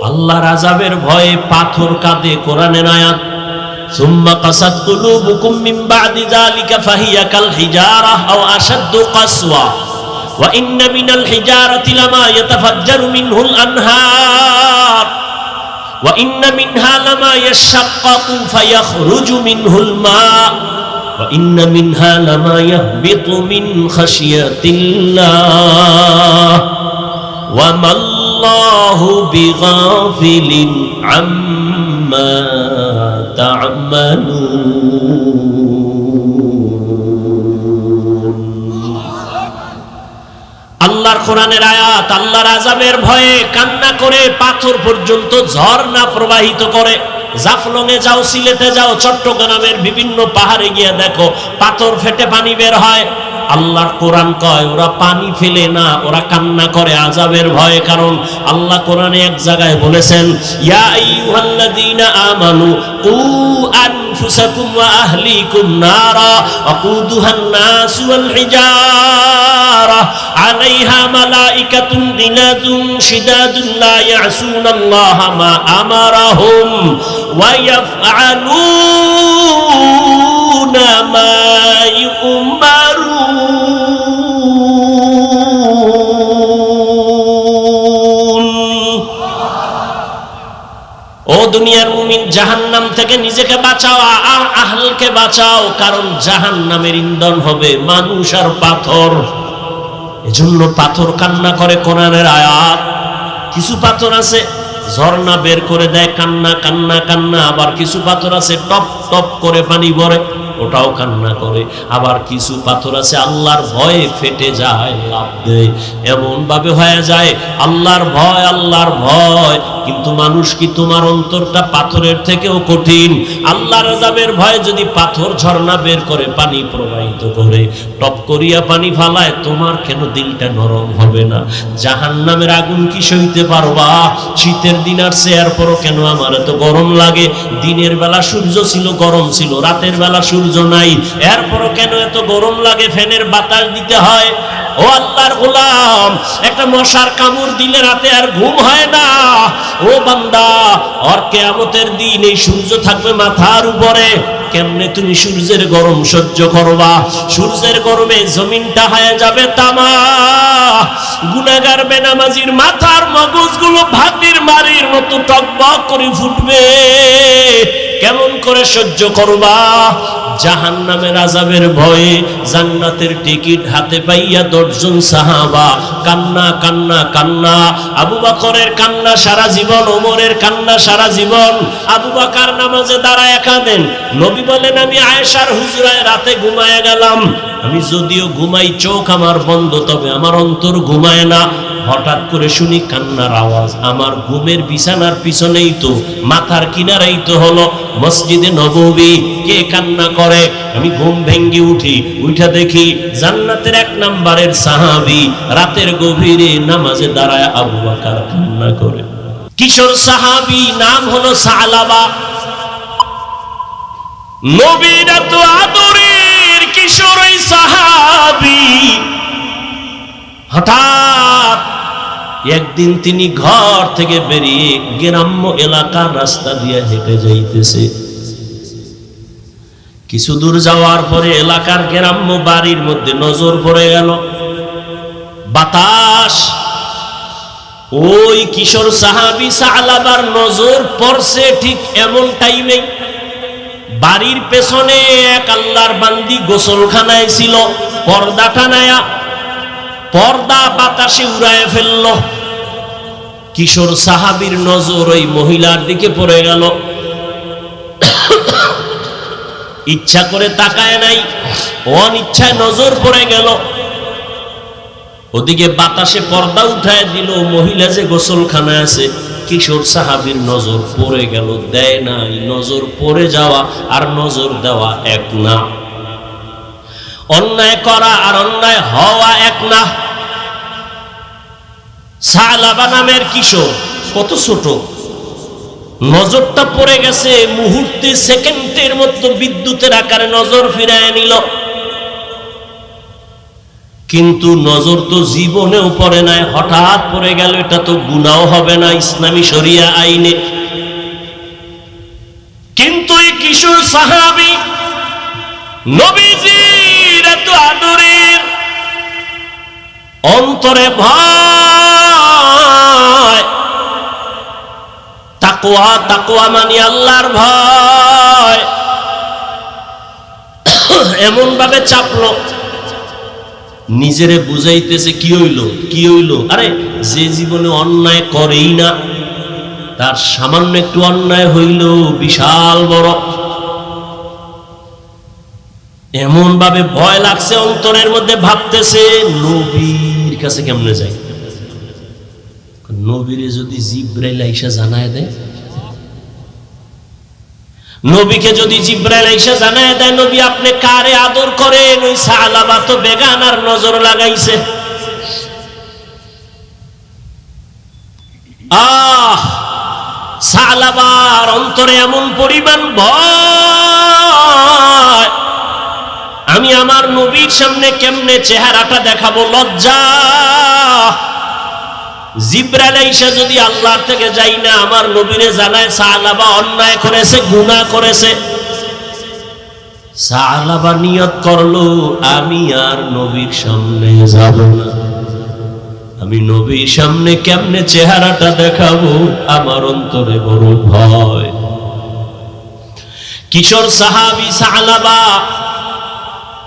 আল্লাহর আযাবের ভয়ে পাথর কাঁদে, কোরআনের আয়াত সুম্মা কাসাত কুলুবুকুম মিন বাদি যালিকা ফাহিয়া কাল হিজারা আও আশাদ্দু কাসওয়া ওয়া ইন্না মিনাল হিজারাতি লামা ইয়াতাফাজ্জারু মিনহুল আনহার ওয়া ইন্না মিনহা লামা ইয়াশাক্কাকু ফায়াখরুজু মিনহুল মা ওয়া ইন্না মিনহা লামা ইয়াহবিতু মিন খাশিয়াতিল্লাহ ওয়া মাল্লাহু বিগাফিলিন আম্মা তা'মালুন। আল্লাহর কোরআনের আয়াত আল্লাহর আযাবের ভয়ে কান্না করে পাথর পর্যন্ত ঝর্ণা প্রবাহিত করে। জাফলংয়ে যাও, সিলেটে যাও, চট্টগ্রামের বিভিন্ন পাহাড়ে গিয়ে দেখো পাথর ফেটে পানি বের হয়। আল্লাহর কোরআন কয় ওরা পানি ফেলে না, ওরা কান্না করে আযাবের ভয়ে। কারণ আল্লাহ কোরআনে এক জায়গায় বলেছেন ইয়া আইয়ুহাল্লাযীনা আমানু কু আনফুসাকুম ওয়া আহলিকুম নারা ওয়াকুদুহান নাসু ওয়াল হিজারা আলাইহা মালাইকাতুন গিলাযুন শিদাদুন লা ইয়াসুনাল্লাহা মা আমারাহুম ওয়া ইয়াফআলুনা মা ইউমারুন। ও দুনিয়ার মুমিন, জাহান্নাম থেকে নিজেকে বাঁচাও, আহলকে বাঁচাও, কারণ জাহান্নামের ইন্ধন হবে মানুষ আর পাথর। এজন্য পাথর কান্না করে। কোরআনের আয়াত কিছু পাথর আছে ঝর্ণা বের করে দেয়, কান্না কান্না কান্না। আবার কিছু পাথর আছে টপ টপ করে পানি পড়ে, ওটাও কান্না করে। আবার কিছু পাথর আছে আল্লাহর ভয়ে ফেটে যায়, লাফ দেয়, এমন ভাবে হয়ে যায় আল্লাহর ভয়, আল্লাহর ভয়। কিন্তু মানুষ কি, তোমার অন্তরটা পাথরের থেকেও কঠিন। আল্লাহর আযাবের ভয়ে যদি পাথর ঝর্ণা বের করে পানি প্রবাহিত করে, টপ করিয়া পানি ফালায়, তোমার কেন দিলটা নরম হবে না? জাহান্নামের আগুন কি সইতে পারবা? শীতের দিন আসছে, এরপরও কেন আমার এত গরম লাগে? দিনের বেলা সূর্য ছিল, গরম ছিল, রাতের বেলা সূর্য নাই, এরপরও কেন এত গরম লাগে? ফ্যানের বাতাস দিতে হয়। ও আল্লাহর গোলাম, একটা মশার কামড় দিলে রাতে আর ঘুম হয় না। ও বান্দা, আর কিয়ামতের দিন এই সূর্য থাকবে মাথার উপরে, কেমনে তুমি সূর্যের গরম সহ্য করবা? সূর্যের গরমে জমিনটা হয়ে যাবে তামা। গুনাহগার বেনামাজির মাথার মগজগুলো ভাতির মারির মতো টকবক করে ফুটবে। কেমন করে সহ্য করবা? জাহান্নামের আযাবের ভয়ে জান্নাতের টিকিট হাতে পাইয়া 10 জন সাহাবা কান্না কান্না কান্না। আবু বকরের কান্না সারা জীবন, ওমরের কান্না সারা জীবন। আবু বকর নামাজে দাঁড়ায় কাঁদেন। নবী বলেন, আমি আয়েশার হুজরায় রাতে ঘুমায় গেলাম। আমি যদিও ঘুমাই, চোখ আমার বন্ধ, তবে আমার অন্তর ঘুমায় না। হঠাৎ করে শুনি কান্নার আওয়াজ। আমার ঘুমের বিছানার পিছনেই তো, মাথার কিনারেই তো হলো মসজিদে নববী। কে কান্না করে? আমি ঘুম ভেঙ্গে উঠি, উঠা দেখি জান্নাতের 1 নম্বরের সাহাবী রাতের গভীরে নামাজে দাঁড়ায় আবু বকর কান্না করে। কিশোর সাহাবী, নাম হলো সালাবা। নবীর এত আদরের কিশোর ওই সাহাবী, হঠাৎ একদিন তিনি ঘর থেকে বেরিয়ে গ্রাম্য এলাকার রাস্তা দিয়ে হেঁটে যাইতেছে। কিছু দূর যাওয়ার পরে এলাকার গ্রাম্য বাড়ির মধ্যে নজর পড়ে গেল। বাতাস ওই কিশোর সাহাবী সালাবার নজর পড়ছে ঠিক এমন টাইমে বাড়ির পেছনে এক আল্লাহর বান্দি গোসলখানায় ছিল। পর্দা টানায়া পর্দা বাতাসে উড়ায় ফেলল। কিশোর সাহাবীর নজর ওই মহিলার দিকে পড়ে গেল। ইচ্ছা করে তাকায় নাই, অনিচ্ছায় নজর পড়ে গেল। ওদিকে বাতাসে পর্দা উঠায় দিল। মহিলা যে গোসলখানায় আছে, কিশোর সাহাবীর নজর পড়ে গেল। দেয় নাই। নজর পড়ে যাওয়া আর নজর দেওয়া এক না। অন্যায় করা আর অন্যায় হওয়া এক না। সালাবা নামের কিশোর কত ছোট, নজরটা পড়ে গেছে। মুহূর্তে, সেকেন্ডের মতো বিদ্যুতের আকারে নজর ফিরায় নিল। কিন্তু নজর তো জীবনেও পড়ে নাই, হঠাৎ পড়ে গেল। এটা তো গুনাহ হবে না ইসলামী শরিয়া আইনে। কিন্তু এই কিশোর সাহাবী নবীজির এত আদরের, অন্তরে ভয়, তাকওয়া, তাকওয়া মানে আল্লাহর ভয়, এমন ভাবে চাপলো। নিজেরে বুঝাইতেছে, কি হইল কি হইল? আরে যে জীবনে অন্যায় করেই না, তার সামান্য একটু অন্যায় হইল বিশাল বড়। এমন ভাবে ভয় লাগছে অন্তরের মধ্যে। ভাবতেছে নবীর কাছে কেমনে যাই। নবীরে যদি জিব্রাইল আইসা জানায় দেয়, নবীকে যদি জিব্রাইল আইসা জানায় দেয়, নবী আপনি কারে আদর করেন, ওই সালাবা তো বেগানার নজর লাগাইছে। সালাবার অন্তরে এমন পরিমাণ ভয়, আমি আমার নবীর সামনে কেমনে চেহারাটা দেখাবো, লজ্জা। জিব্রাইল আইসা যদি আল্লাহর থেকে যাই না আমার নবীরে জানায় সালাবা অন্যায় করেছে, গুনাহ করেছে, সালাবা নিয়ত করলো আমি আর নবীর সামনে যাব না। আমি নবীর সামনে কেমনে চেহারাটা দেখাবো, আমার অন্তরে বড় ভয়। কিশোর সাহাবী সালাবা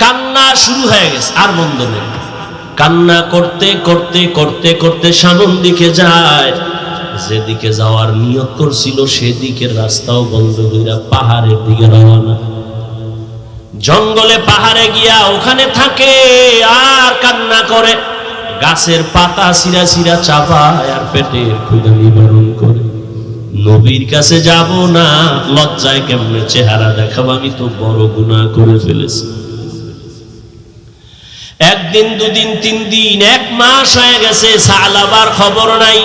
কান্না শুরু হয়ে গেছে, আর বন্ধ নেই। কান্না করতে করতে করতে করতে সামনের দিকে যায়। যেদিকে যাওয়ার নিয়ত করছিল সেদিকে রাস্তাও বন্ধ হইয়া পাহাড়ের দিকে রওনা। জঙ্গলে পাহাড়ে গিয়া ওখানে থাকে আর কান্না করে। গাছের পাতা ছিঁড়া ছিঁড়া চাপায় আর পেটের ক্ষুধা নিবারণ করে। নবীর কাছে যাব না, লজ্জায় কেমনে চেহারা দেখাবো, আমি তো বড় গুনাহ করে ফেলেছি। একদিন, দুদিন, 3 দিন, 1 মাস হয়ে গেছে, সালাবার খবর নাই।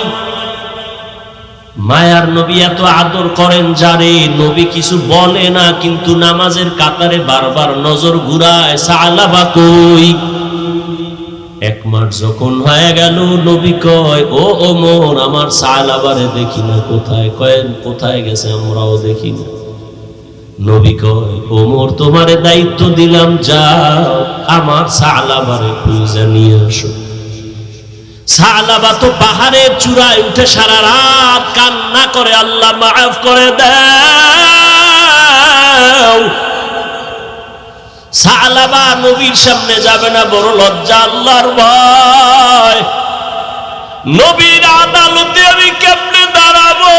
মায়ার নবী এত আদর করেন যারে, নবী কিছু বলে না, কিন্তু নামাজের কাতারে বারবার নজর ঘুরায়, সালাবা কই। 1 মাস যখন হয়ে গেল, নবী কয় ও ওমর, আমার সালাবারে দেখি না, কোথায়? কয় কোথায় গেছে, আমরাও দেখি না। নবী কয় ওমর, তোমারে দায়িত্ব দিলাম, যাও আমার সালাবারে খুঁজে নিয়ে আসো। সালাবা তো পাহাড়ের চূড়ায় উঠে সারা রাত কান্না করে, আল্লাহ মাফ করে দাও, সালাবা নবীর সামনে যাবে না, বড় লজ্জা, আল্লাহর ভয়। নবীর আদালতে আমি কেমনে দাঁড়াবো,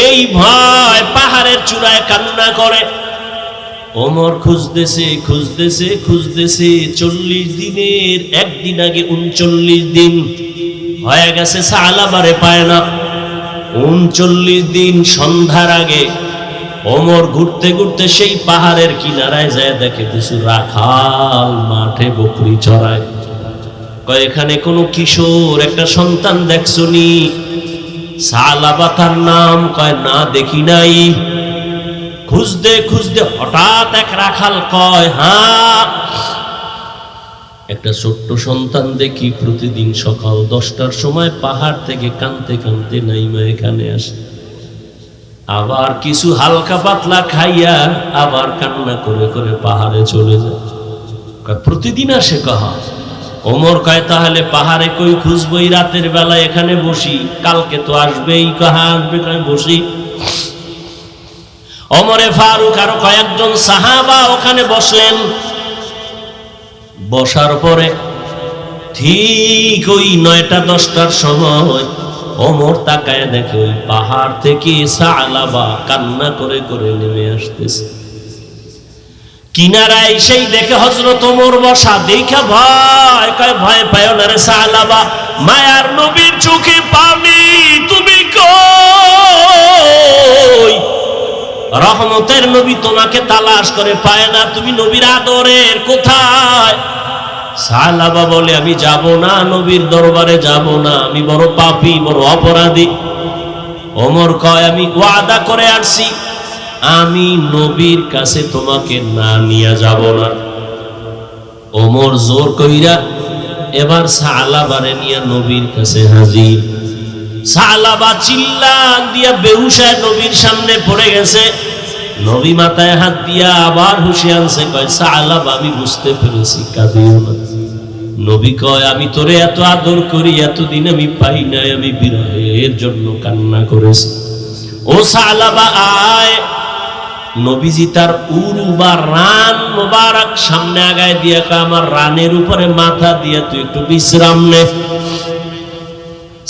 এই ভয় পাহাড়ের চূড়ায় কান্না করে। ওমর খুঁজতেছে খুঁজতেছে খুঁজতেছে, 40 দিনের একদিন আগে 39 দিন হয়ে গেছে, সালাবারে পায় না। 39 দিন সন্ধ্যার আগে ওমর ঘুরতে ঘুরতে সেই পাহাড়ের কিনারায় যায়, দেখে কিছু রাখাল মাঠে বকরি চড়ায়। কয় এখানে কোনো কিশোর একটা সন্তান দেখছনি? সালাবা তার নাম। কয় না, দেখি নাই। খুঁজতে খুঁজতে হঠাৎ এক রাখাল কয়, হ্যাঁ, একটা ছোট্ট সন্তান দেখি প্রতিদিন সকাল 10টার সময় পাহাড় থেকে কাঁদতে কাঁদতে নাইমা এখানে আসে, আবার কিছু হালকা পাতলা খাইয়া আবার কান্না করে করে পাহাড়ে চলে যায়। প্রতিদিন আসে? কহা। ওমর কয় তাহলে পাহাড়ে কই খুঁজবই, রাতের বেলা এখানে বসি, কালকে তো আসবেই। কাহা আসবে? কয় বসি। ওমরে ফারুক আরো কয়েকজন সাহাবা ওখানে বসলেন। বসার পরে ঠিক ওই 9টা 10টার সময় ওমর তাকায় দেখে ওই পাহাড় থেকে সালাবা কান্না করে করে নেমে আসতেছে। কিনারায় সেই দেখে হযরত ওমর বসা, দেখা ভয়। কয় ভয় পায় না রে সালাবা, মায়ার নবীর চোখে পানি, তুমি কই? রহমতের নবী তোমাকে তালাশ করে পায় না, তুমি নবীর আদরের কোথায়? সালাবা বলে আমি যাব না, নবীর দরবারে যাব না, আমি বড় পাপী, বড় অপরাধী। ওমর কয় আমি ওয়াদা করে আসছি, আমি নবীর কাছে তোমাকে না নিয়ে যাব না। ওমর জোর কইরা এবার সালাবারে নিয়ে নবীর কাছে হাজির। সালাবা চিল্লা দিয়া বেহুশা নবীর সামনে পড়ে গেছে। নবী মাথায় হাত দিয়া আবার হুঁশে আনছে। কয় সালাবা আমি বুঝতে পেরেছি, কাঁদিও না। নবী কয় আমি তোরে এত আদর করি, এতদিন আমি পাই নাই, আমি বিরহের জন্য কান্না করেছি। ও সালাবা আয়। নবীজি তার উরু বা রান মোবারক সামনে আগায় দিয়া কয় আমার রানের উপরে মাথা দিয়া তুই একটু বিশ্রাম নে।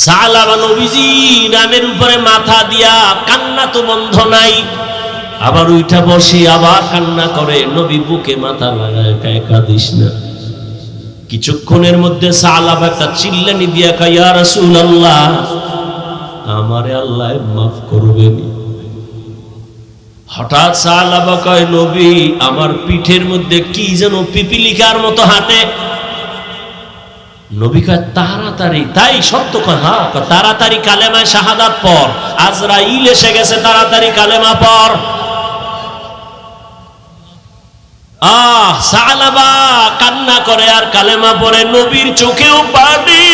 সালাবা নবীজি রানের উপরে মাথা দিয়া, কান্না তো বন্ধ নাই, আবার উঠা বসে আবার কান্না করে। নবী বুকে মাথা লাগায় কয় কাঁদিস না। কিছুক্ষণের মধ্যে সালাবা একটা চিল্লানি দিয়া কয় ইয়া রাসূলুল্লাহ, আমারে আল্লাহ মাফ করবেন। হঠাৎ সালাবা কয় নবী আমার পিঠের মধ্যে কি যেন পিপিলিকার মতো হাঁটে। নবী কয় তাড়াতাড়ি? তাই সত্য? কয় হ্যাঁ। তাড়াতাড়ি কালেমায় শাহাদাত পড়, আজরাইল এসে গেছে, তাড়াতাড়ি কালেমা পড়। সালাবা কান্না করে আর কালেমা পড়ে। নবীর চোখেও পানি।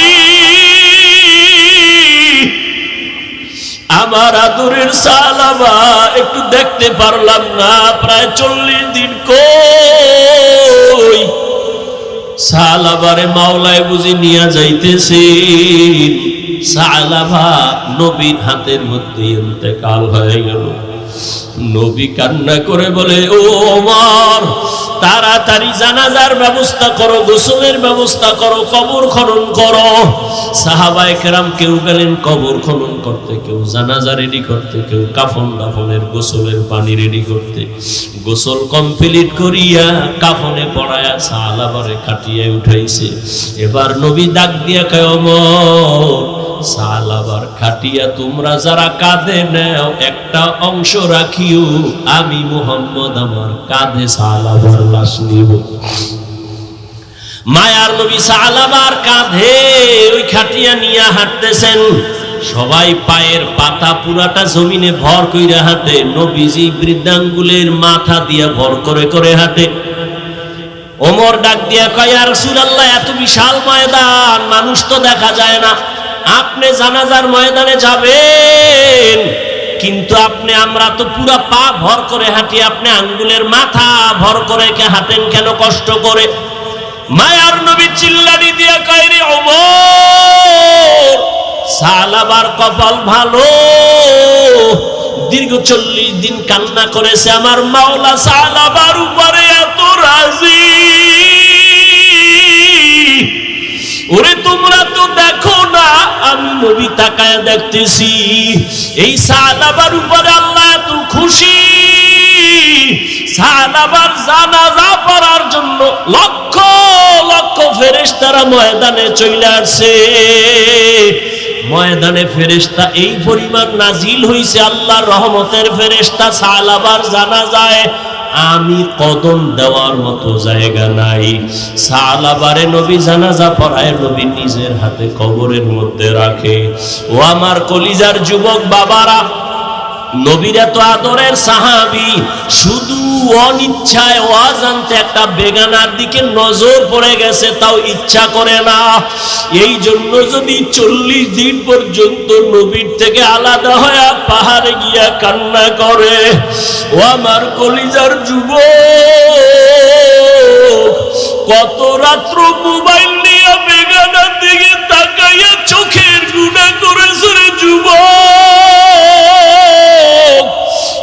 আমার আদরের সালাবা একটু দেখতে পারলাম না, প্রায় 40 দিন কই? সালাবারে মাওলায় বুঝি নিয়ে যাইতেছে। সালাবা নবীর হাতের মধ্যে ইন্তেকাল হয়ে গেল। নবী কান্না করে বলে ও ওমর, তাড়াতাড়ি জানাজার ব্যবস্থা করো, গোসলের ব্যবস্থা করো, কবর খনন করো। সাহাবায়ে কেরাম কেউ গেলেন কবর খনন করতে, কেউ জানাজা রেডি করতে, কেউ কাফন দাফনের গোসলের পানি রেডি করতে। গোসল কমপ্লিট করিয়া কাফনে পড়ায়া সালাবারে খাটিয়ে উঠাইছে। এবার নবী ডাক দিয়া কয় ওমর, সালাবার খাটিয়া তোমরা যারা কাঁধে নেও একটা অংশ রাখিও, আমি মুহাম্মদ আমার কাঁধে সালাবার লাশ নিব। মায়ার নবী সালাবার কাঁধে ওই খাটিয়া নিয়ে হাঁটতেছেন। সবাই পায়ের পাতা পুরাটা জমিনে ভর কইরা হাঁটে, নবীজি বৃদ্ধাঙ্গুলের মাথা দিয়া ভর করে করে হাঁটে। ওমর ডাক দিয়া কয় ইয়া রাসূলুল্লাহ, এত বিশাল ময়দান, মানুষ তো দেখা যায় না, আপনি জানাজার ময়দানে যাবেন, কিন্তু আপনি আমরা তো পুরা পা ভর করে হাঁটি, আপনি আঙ্গুলের মাথা ভর করে হাঁটেন কেন কষ্ট করে? মায়ার নবী চিল্লানি দিয়া কয় রে ওমর, সালাবার কপাল ভালো, দীর্ঘ 40 দিন কান্না করেছে। আমার মাওলা সালাবার উপরে এত রাজি। ওরে তোমরা তো দেখো না, আমি নবী তাকায় দেখতেছি এই সালাবার উপরে আল্লাহ এত খুশি। সালাবার জানাজা পড়ার জন্য লক্ষ লক্ষ ফেরেশতারা ময়দানে চলে আসছে। ময়দানে ফেরেশতা এই পরিমাণ নাজিল হইছে, আল্লাহর রহমতের ফেরেশতা সালাবার জানাজায় আমি কদম দেওয়ার মতো জায়গা নাই। সালাবারে নবী জানাজা পড়ায়, নবী নিজের হাতে কবরের মধ্যে রাখে। ও আমার কলিজার যুবক বাবারা, নবীর এত আদরের সাহাবী শুধু অনিচ্ছায় অজান্তে একটা বেগানার দিকে নজর পড়ে গেছে, তাও ইচ্ছা করে না। এই জন্য যদি 40 দিন পর্যন্ত নবীর থেকে আলাদা হয়ে পাহাড়ে গিয়া কান্না করে। ও আমার কলিজার যুবক, কত রাত্র মোবাইল নিয়ে বেগানার দিকে তাকাইয়া চোখের গুনাহ করেছে রে যুবক।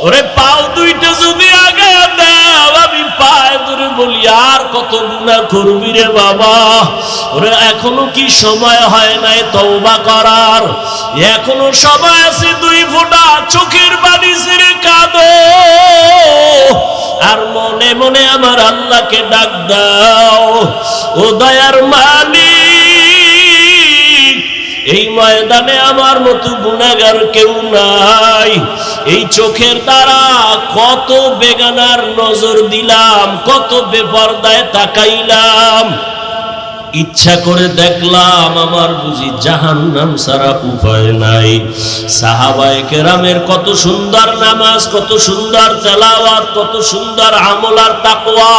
ওরে পাও দুইটা যদি আগে দাও, আমি পায়ে ধরে বলি আর কত গুনাহ করবি রে বাবা। ওরে এখনো কি সময় হয় নাই তওবা করার? এখনো সময় আছে, 2 ফোঁটা চোখের পানি ছেড়ে কাঁদো আর মনে মনে আমার আল্লাহকে ডাক দাও। ও দয়ার মালিক, এই ময়দানে আমার মতো গুনাহগার কেউ নাই। এই চোখের দ্বারা কত বেগানার নজর দিলাম, কত বেপরদায় তাকাইলাম। ইচ্ছা করে দেখলাম আমার বুঝি জাহান্নাম ছাড়া উপায় নাই। সাহাবায়ে কেরামের কত সুন্দর নামাজ, কত সুন্দর তেলাওয়াত, কত সুন্দর আমল আর তাকওয়া।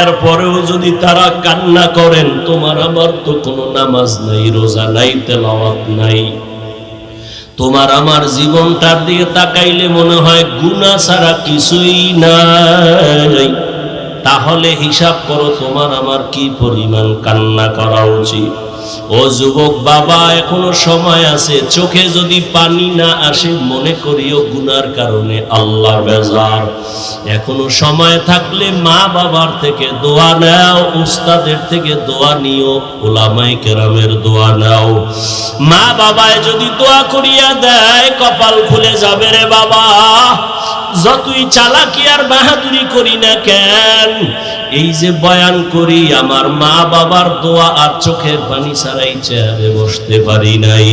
এরপরেও যদি তারা কান্না করেন, তোমার আমার তো কোনো নামাজ নাই, রোজা নাই, তেলাওয়াত নাই। তোমার আমার জীবনটার দিকে তাকাইলে মনে হয় গুনাহ ছাড়া কিছুই নাই। তাহলে হিসাব করো তোমার আমার কি পরিমাণ কান্না করা উচিত। ও যুবক বাবা, এখনো সময় আছে। চোখে যদি পানি না আসে, মনে করিও গুনার কারণে আল্লাহ বেজার। এখনো সময় থাকলে মা বাবার থেকে দোয়া নাও, উস্তাদের থেকে দোয়া নিও, উলামায়ে কেরামের দোয়া নাও। মা বাবায় যদি দোয়া করিয়া দেয়, কপাল খুলে যাবে রে বাবা। যতই চালাকি আর বাহাদুরি করি না কেন, এই যে বয়ান করি, আমার মা বাবার দোয়া আর চোখের পানি ছাড়াই চেয়ারে বসতে পারি নাই।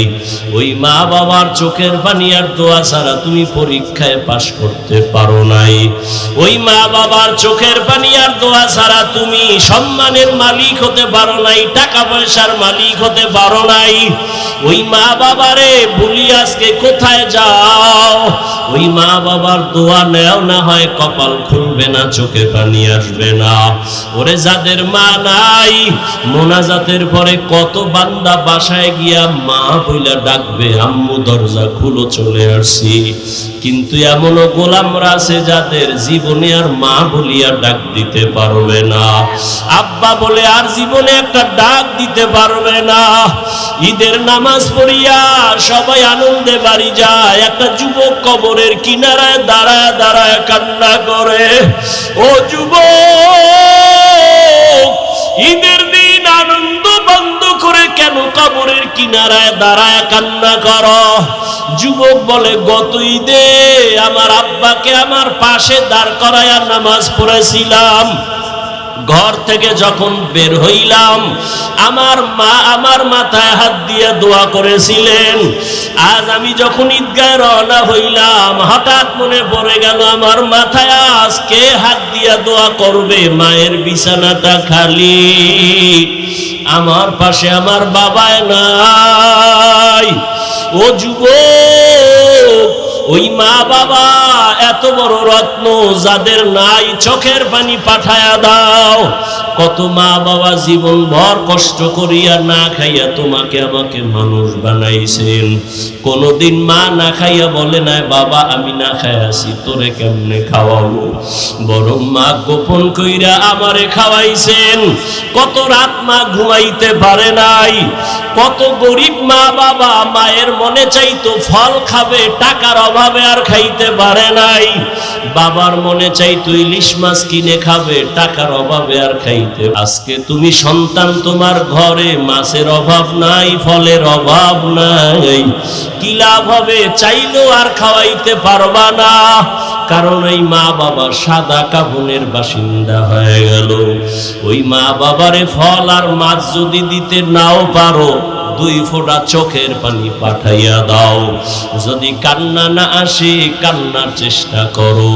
ওই মা বাবার চোখের পানি আর দোয়া ছাড়া তুমি পরীক্ষায় পাশ করতে পারো নাই। ওই মা বাবার চোখের পানি আর দোয়া ছাড়া তুমি সম্মানের মালিক হতে পারো নাই, টাকা পয়সার মালিক হতে পারো নাই। ওই মা বাবারে বলি আজকে কোথায় যাও? ওই মা বাবার দোয়া নেও, না হয় কপাল খুলবে না, চোখে পানি আসবে না। ওরে যাদের মা নাই, মোনাজাতের পরে কত বান্দা বাসায় গিয়া মা বইলা ডাকবে, আম্মু দরজা খুলো চলে আসছি। কিন্তু এমনও গোলামরা আছে যাদের জীবনে আর মা বলিয়া ডাক দিতে পারবে না, আব্বা বলে আর জীবনে একটা ডাক দিতে পারবে না। ঈদের নামাজ পড়িয়া সবাই আনন্দে বাড়ি যায়, একটা যুবক কবরের কিনারায় দাঁড়ায় দাঁড়ায় কান্না করে। ও যুবক, ঈদের দিন আনন্দ বন্ধ করে কেন কবরের কিনারায় দাঁড়ায় কান্না করো? যুবক বলে, গত ঈদে আমার আব্বাকে আমার পাশে দাঁড় করায়া নামাজ পড়েছিলাম। ঘর থেকে যখন বের হইলাম, আমার মা আমার মাথায় হাত দিয়ে দোয়া করেছিলেন। আজ আমি যখন ঈদগাহে রওনা হইলাম, হঠাৎ মনে পড়ে গেল আমার মাথায় আজকে হাত দিয়ে দোয়া করবে। মায়ের বিছানাটা খালি, আমার পাশে আমার বাবাই নাই। ও যুবক, ওই মা বাবা এত বড় রত্ন যাদের নাই চোখের পানি পাঠায়া দাও। কত মা বাবা জীবন ভর কষ্ট করিয়া না খাইয়া তোমাকে আমাকে মানুষ বানাইছেন, কোনদিন মা না খাইয়া বলে না বাবা আমি না খাইয়াছি তোরে কেমনে খাওয়াবো, বরং মা গোপন কইরা আমারে খাওয়াইছেন। কত রাত মা ঘুমাইতে পারে নাই, কত গরিব মা বাবা মায়ের মনে চাইতো ফল খাবে, টাকার অভাবে আর খাইতে পারে নাই। বাবার মনে চাইতো ইলিশ মাছ কিনে খাবে, টাকার অভাবে আর খাইতে। আজকে তুমি সন্তান, তোমার ঘরে মাছের অভাব নাই, ফলের অভাব নাই, কি লাভ হবে? চাইলেও আর খাওয়াইতে পারবা না, কারণ এই মা বাবা সাদা কাফনের বাসিন্দা হয়ে গেল। ওই মা বাবারে ফল আর মাছ যদি দিতে নাও পারো, 2 ফোঁটা চোখের পানি পাঠাইয়া দাও। যদি কান্না না আসে, কান্নার চেষ্টা করো।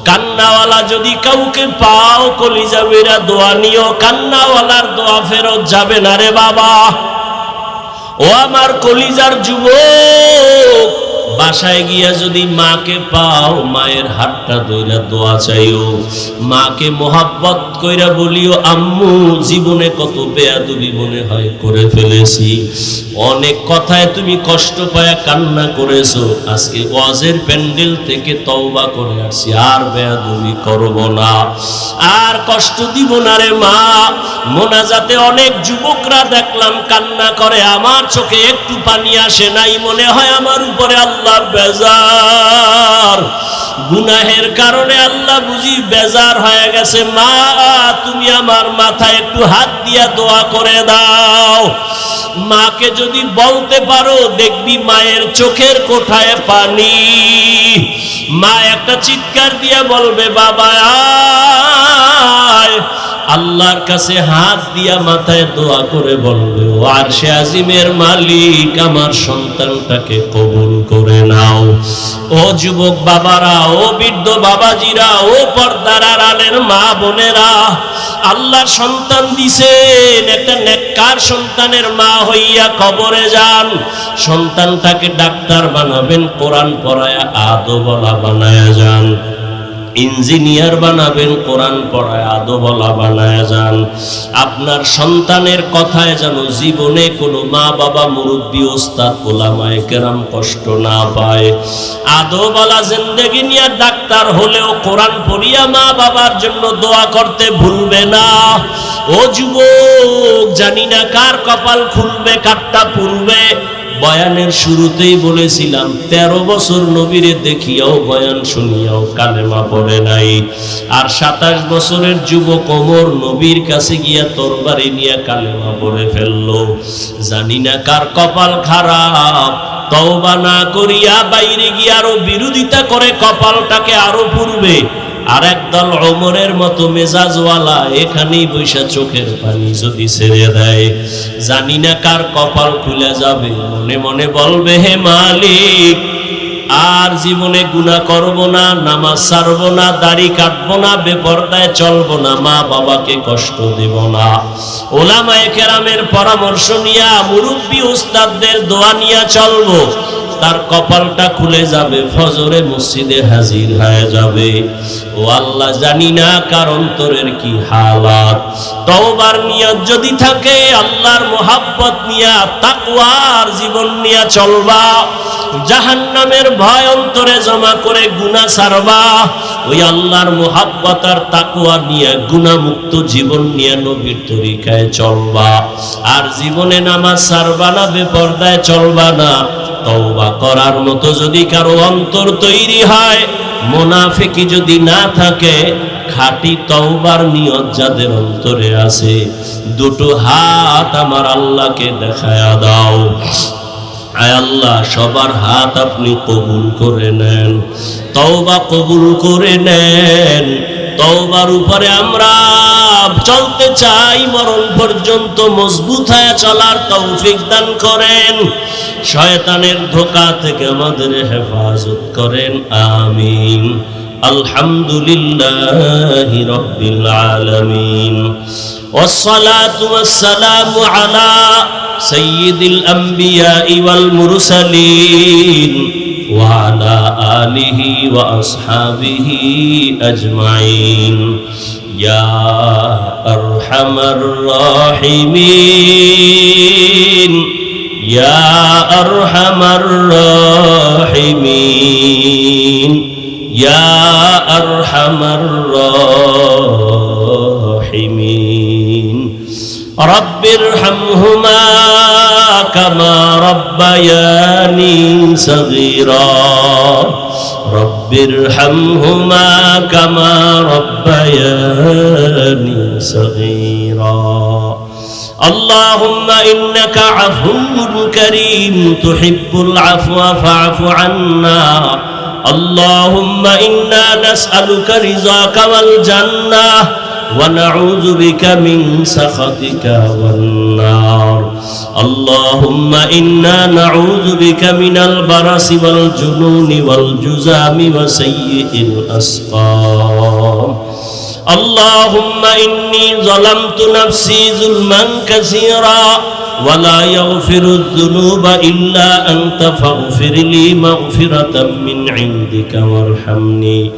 কান্নাওয়ালা যদি কাউকে পাও, কলিজা মেরা দোয়া নিও, কান্নাওয়ালার দোয়া ফেরত যাবে না রে বাবা। ও আমার কলিজার যুবক, বাসায় গিয়া যদি মাকে পাও, মায়ের হাতটা ধইরা দোয়া চাইও, মাকে মোহাব্বত কইরা বলিও আম্মু জীবনে কত বেয়াদবি মনে হয় করে ফেলেছি, অনেক কথায় তুমি কষ্ট পায়া কান্না করেছো, আজকে ওয়াজের প্যান্ডেল থেকে তওবা করে আসছি, আর বেয়াদবি করব না, আর কষ্ট দিব না রে মা। মোনাজাতে অনেক যুবকরা দেখলাম কান্না করে, আমার চোখে একটু পানি আসে নাই, মনে হয় আমার উপরে আল্লাহ বেজার, গুনাহের কারণে আল্লাহ বুঝি বেজার হয়ে গেছে। মা তুমি আমার মাথায় একটু হাত দিয়া দোয়া করে দাও। মাকে যদি বলতে পারো, দেখবি মায়ের চোখের কোঠায় পানি। মা একটা চিৎকার দিয়া বলবে বাবা আয়, আল্লাহর কাছে হাত দিয়া মাথায় দোয়া করে বলবে ও আরশে আজিমের মালিক, আমার সন্তানটাকে কবুল করে নাও। ও যুবক বাবারা, ও বৃদ্ধ বাবাজিরা, ও পর্দার আড়ালের মা বোনেরা, আল্লাহ সন্তান দিছেন, একটা নেককার সন্তানের মা হইয়া কবরে যান। সন্তানটাকে ডাক্তার বানাবেন, কোরআন পড়ায়া আদবওয়ালা বানায়া যান। ইঞ্জিনিয়ার বানাবেন, কোরআন পড়ায় আদবওয়ালা বানায়া যান। আপনার সন্তানের কথায় যেন জীবনে কোনো মা বাবা, মুরব্বী, ওস্তাদ, ওলামায়ে কেরাম কষ্ট না পায়। আদবওয়ালা জিন্দেগি নিয়ে ডাক্তার হলেও কোরআন পড়িয়া মা বাবার জন্য দোয়া করতে ভুলবে না। ও যুবক, জানি না কার কপাল খুলবে, কারটা পুরবে। বয়ানের শুরুতেই বলেছিলাম 13 বছর নবীরে দেখিয়াও বয়ান শুনিয়াও কালেমা পড়ে নাই, আর 27 বছরের যুবক ওমর নবীর কাছে গিয়া তরবারি নিয়ে কালেমা পড়ে ফেললো। জানি না কার কপাল খারাপ, তওবা না করিয়া বাইরে গিয়ে আরো বিরোধিতা করে কপালটাকে আরো পুরবে। আর একদল ওমরের মতো মেজাজওয়ালা এখানেই বৈশা চোখের পানি যদি ছেড়ে দেয়, জানি না কার কপাল খুলে যাবে। মনে মনে বলবে হে মালিক, আর জীবনে গুনাহ করব না, নামাজ ছাড়বো না, দাড়ি কাটবো না, বেপরদায় চলবো না, মা বাবাকে কষ্ট দেব না। ওলামায়ে কেরামের পরামর্শ নিয়া, মুরব্বী উস্তাদদের দোয়া নিয়া চলবো, তার কপালটা খুলে যাবে, ফজরে মসজিদে হাজির হয়ে যাবে। ও আল্লাহ, জানি না কার অন্তরের কি হালাত। তওবার নিয়ত যদি থাকে, আল্লাহর মোহাব্বত নিয়া, তাকওয়ার জীবন নিয়া চলবা, জাহান্নামের ভয় অন্তরে জমা করে গুনাহ ছাড়বা, ওই আল্লাহর মোহাব্বত আর তাকওয়া নিয়ে গুনাহমুক্ত জীবন নিয়ে নবীর তরিকায় চলবা। আর জীবনে নামাজ ছাড়বা না, বেপরদায় চলবা না। তওবা করার মতো যদি কারো অন্তর তৈরি হয়, মুনাফিকি যদি না থাকে, খাঁটি তওবার নিয়ত যাদের অন্তরে আছে, 2 হাত আমার আল্লাহকে দেখায়া দাও। আয় আল্লাহ, সবার হাত আপনি কবুল করে নেন, তওবা কবুল করে নেন। তওবার উপরে আমরা চলতে চাই, মরণ পর্যন্ত মজবুত হয়ে চলার তৌফিক দান করেন। শয়তানের ধোঁকা থেকে আমাদের হেফাজত করেন, আমিন। আলহামদুলিল্লাহি রাব্বিল আলামিন, ওয়াসসালাতু ওয়াসসালামু আলা সাইয়্যিদিল আম্বিয়া ওয়াল মুরসালিন ওয়া وعلى آله وأصحابه أجمعين يا أرحم الراحمين يا أرحم الراحمين يا أرحم الراحمين رب ارحمهما كما ربياني صغيرا رب ارحمهما كما ربياني صغيرا اللهم إنك عفو كريم تحب العفو فاعف عنا اللهم إنا نسألك رضاك والجنة ونعوذ بك من سخطك والنار اللهم إنا نعوذ بك من البرص والجنون والجذام وسيء الأسقام اللهم إني ظلمت نفسي ظلما كثيرا ولا يغفر الذنوب إلا أنت فاغفر لي مغفرة من عندك وارحمني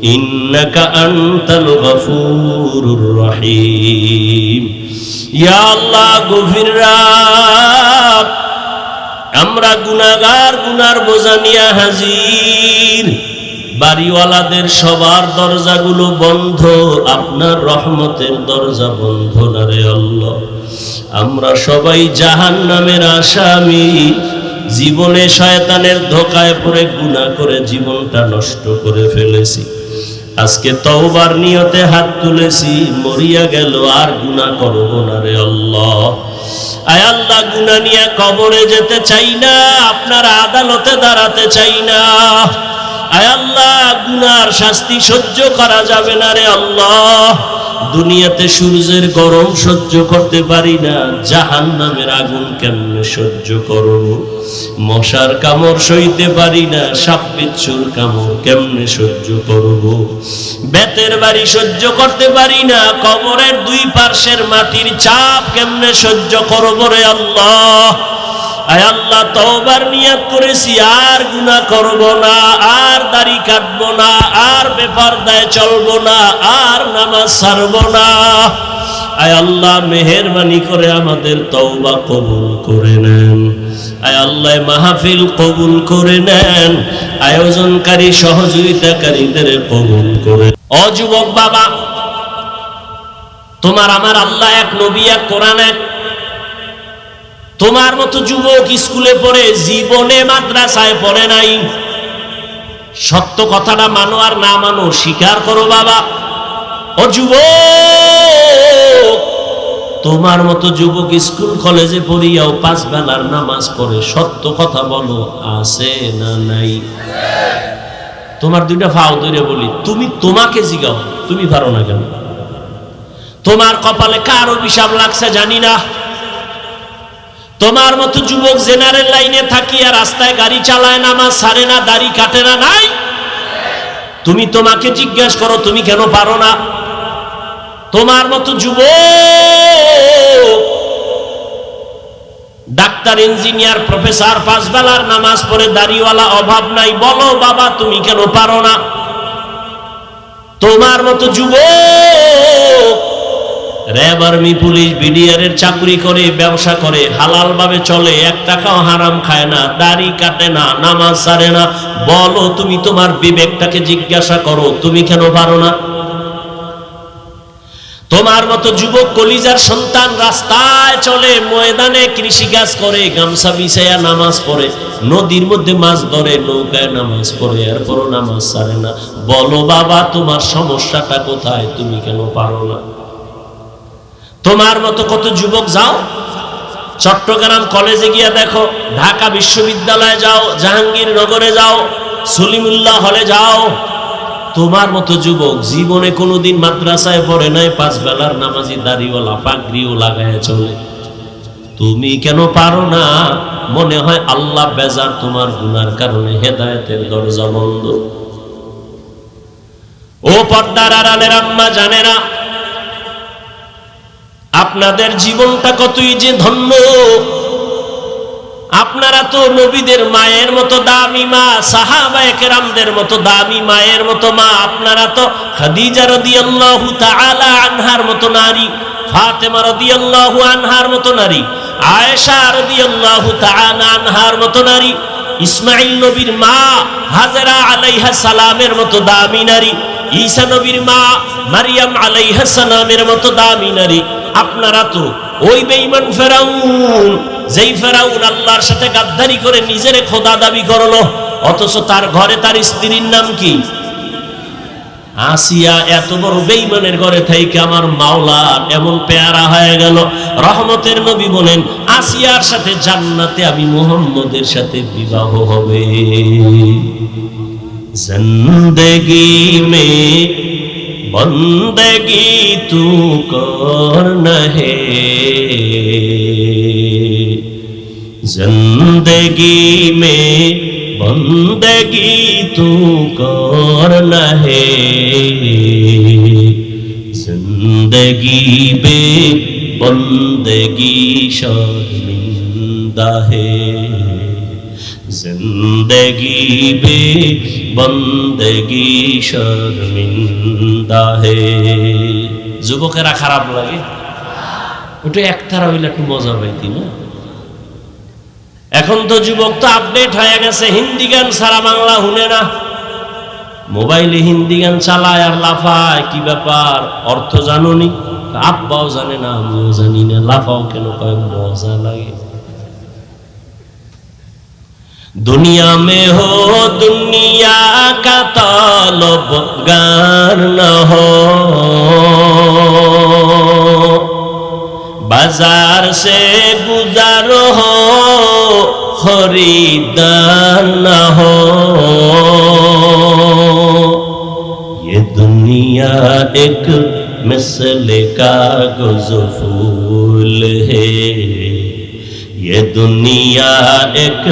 إنك أنت الغفور الرحيم يا الله غفر رب আমরা গুনাহগার গুনার বোঝা নিয়ে হাজির বাড়িওয়ালাদের সবার দরজাগুলো বন্ধ আপনার রহমতের দরজা বন্ধ না রে আল্লাহ আমরা সবাই জাহান্নামের আসামি জীবনে শয়তানের ধোঁকায় পড়ে গুনাহ করে জীবনটা নষ্ট করে ফেলেছি আজকে তওবার নিয়তে হাত তুলেছি মরিয়া গেল আর গুনাহ করব না রে আল্লাহ আয় আল্লাহ গুনাহ নিয়ে কবরে যেতে চাই না আপনার আদালতে দাঁড়াতে চাই না আয় আল্লাহ গুনার শাস্তি সহ্য করা যাবে না রে আল্লাহ দুনিয়াতে সূর্যের গরম সহ্য করতে পারি না জাহান্নামের আগুন কেমনে সহ্য করব মশার কামড় সইতে পারি না সাপ বিচ্ছুর কামড় কেমনে সহ্য করব বেতের বাড়ি সহ্য করতে পারি না কবরের দুই পার্শ্বের মাটির চাপ কেমনে সহ্য করব রে আল্লাহ আয় আল্লাহ তওবার নিয়ত করেছি আর গুনাহ করব না আর দাড়ি কাটবো না আর বেপরদায় চলবো না আর নামাজ ছাড়বো না আয় আল্লাহ মেহেরবানি করে আমাদের তওবা কবুল করে নেন আয় আল্লাহ মাহফিল কবুল করে নেন আয়োজনকারী সহযোগিতাকারীদের কবুল করে ও যুবক বাবা তোমার আমার আল্লাহ এক নবী এক কোরআন এক তোমার মতো যুবক স্কুলে পড়ে জীবনে মাদ্রাসায় পড়ে নাই সত্য কথাটা মানো আর না মানো স্বীকার করো বাবা ও যুবক তোমার মতো যুবক স্কুল কলেজে পড়িয়াও পাঁচ বেলার নামাজ পড়ে সত্য কথা বলো আছে না নাই তোমার দুইটা ফাও ধরে বলি তুমি তোমাকে জিগাও তুমি পারো না কেন তোমার কপালে কার অভিশাপ লাগছে জানি না তোমার মতো যুবক জেনারেল লাইনে থাকিয়া রাস্তায় গাড়ি চালায় নামাজ ছাড়ে না দাড়ি কাটে না নাই তুমি তোমাকে জিজ্ঞাসা করো তুমি কেন পারো না তোমার মতো যুবক ডাক্তার ইঞ্জিনিয়ার প্রফেসর পাঁচ বেলার নামাজ পড়ে দাড়িওয়ালা অভাব নাই বলো বাবা তুমি কেন পারো না তোমার মতো যুবক র্যাব আর্মি পুলিশ বিডিআর এর চাকরি করে ব্যবসা করে হালাল ভাবে চলে এক টাকাও হারাম খায় না দাড়ি কাটে না নামাজ ছাড়ে না বলো তুমি তোমার বিবেকটাকে জিজ্ঞাসা করো তুমি কেন পারো না তোমার মতো যুবক কলিজার সন্তান রাস্তায় চলে ময়দানে কৃষিকাজ করে গামছা বিছায়া নামাজ পড়ে নদীর মধ্যে মাছ ধরে নৌকায় নামাজ পড়ে এরপরও নামাজ ছাড়ে না বলো বাবা তোমার সমস্যাটা কোথায় তুমি কেন পারো না তোমার মতো কত যুবক যাও চট্টগ্রাম কলেজে গিয়া দেখো ঢাকা বিশ্ববিদ্যালয়ে যাও জাহাঙ্গীরনগরে যাও সলিমুল্লাহ হলে যাও তোমার মতো যুবক জীবনে কোনোদিন মাদ্রাসায় পড়ে নাই পাঁচ বেলার নামাজি দাড়িওয়ালা পাগড়িও লাগায় চলে তুমি কেন পারো না মনে হয় আল্লাহ বেজার তোমার গুনার কারণে হেদায়েতের দরজা বন্ধ ও পর্দার আড়ালের আম্মা জানেরা আপনাদের জীবনটা কতই যে ধন্য আপনারা তো নবীদের মায়ের মতো দামি মা, সাহাবায়ে কেরামদের মতো দামি মায়ের মতো মা। আপনারা তো খাদিজা রাদিয়াল্লাহু তাআলা আনহার মতো নারী, ফাতেমা রাদিয়াল্লাহু আনহার মতো নারী, আয়েশা রাদিয়াল্লাহু তাআলা আনহার মতো নারী, ইসমাঈল নবীর মা হাজেরা আলাইহা সালামের মতো দামি নারী, ঈসা নবীর মা মারিয়াম আলাইহা সালামের মতো দামি নারী। আপনারা তো ওই বেঈমান ফেরাউন, যেই ফেরাউন আল্লাহর সাথে গাদ্দারি করে নিজের খোদা দাবি করলো, অথচ তার ঘরে তার স্ত্রীর নাম কি? আসিয়া। এত বড় বেঈমানের ঘরে থেকে আমার মাওলা এমন পেয়ারা হয়ে গেল। রহমতের নবী বলেন, আসিয়ার সাথে জান্নাতে আমি মুহাম্মদের সাথে বিবাহ হবে। জিন্দেগি মে বন্দেগি তু করনা হে, जिंदगी में बंदगी तू करना है, जिंदगी में बंदगी शर्मिंदा है, जिंदगी में बंदगी शर्मिंदा है। যুবকেরা খারাপ লাগে, ওটা একতারা হইলে একটু মজা পাইতি না? এখন তো যুবক তো আপডেট হয়ে গেছে, হিন্দি গান সারা বাংলা শুনে না, মোবাইলে হিন্দি গান চালায় আর লাফায়। কি ব্যাপার, অর্থ জানোনি? আব্বাও জানে না, আমিও জানি না, লাফাও কেন কয় মজা লাগে। दुनिया में हो दुनिया का तलबगार न हो, बाजार से गुजार हो खरीदार न हो, ये दुनिया एक मिसले कागज फूल है, ये दुनिया एक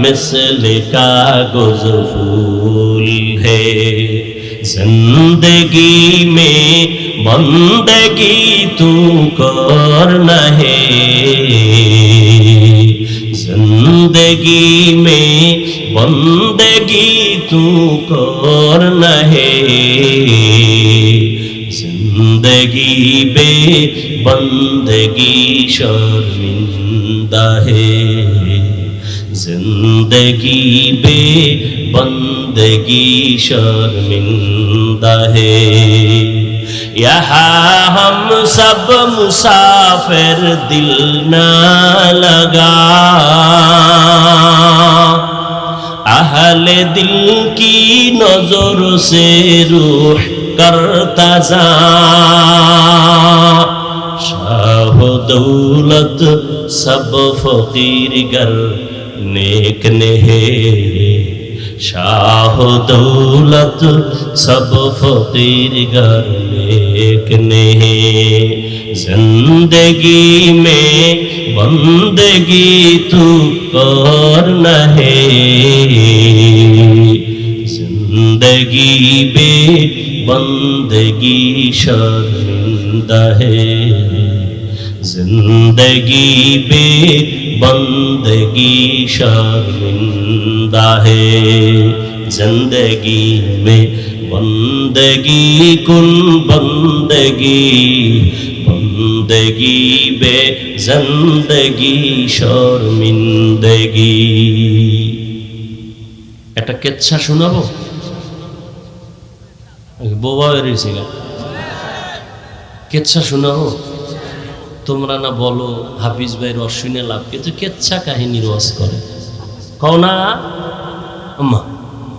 मिसले कागज फूल है, जिंदगी में बंदगी तू करना है, जिंदगी में बंदगी तू करना है, जिंदगी बे बंदगी शर्मिंदा है, जिंदगी बे बंदगी शर्मिंदा है। यहाँ हम सब मुसाफिर दिल ना लगा, अहले दिल की नजर से रूह करता जा, शाह दौलत सब फकीर गर नेक ने है, शाह दौलत सब फकीर गर नेक ने है, जिंदगी में बंदगी तू करना है, जिंदगी बे बंदगी शर्मिंदा है, जिंदगी बे बंदगी शर्मिंदा है, जिंदगी में बंदगी कुन बंदगी, बंदगी बे जिंदगी शर्मिंदगी। একটা কেচ্ছা শোনাবো, বোবা রয়েছে গা, কেচ্ছা শোনাবো। তোমরা না বলো হাফিজ ভাইয়ের অশ্বিনে লাভ, কিন্তু কেচ্ছা কাহিনীর ওয়াজ করে, কও না আম্মা?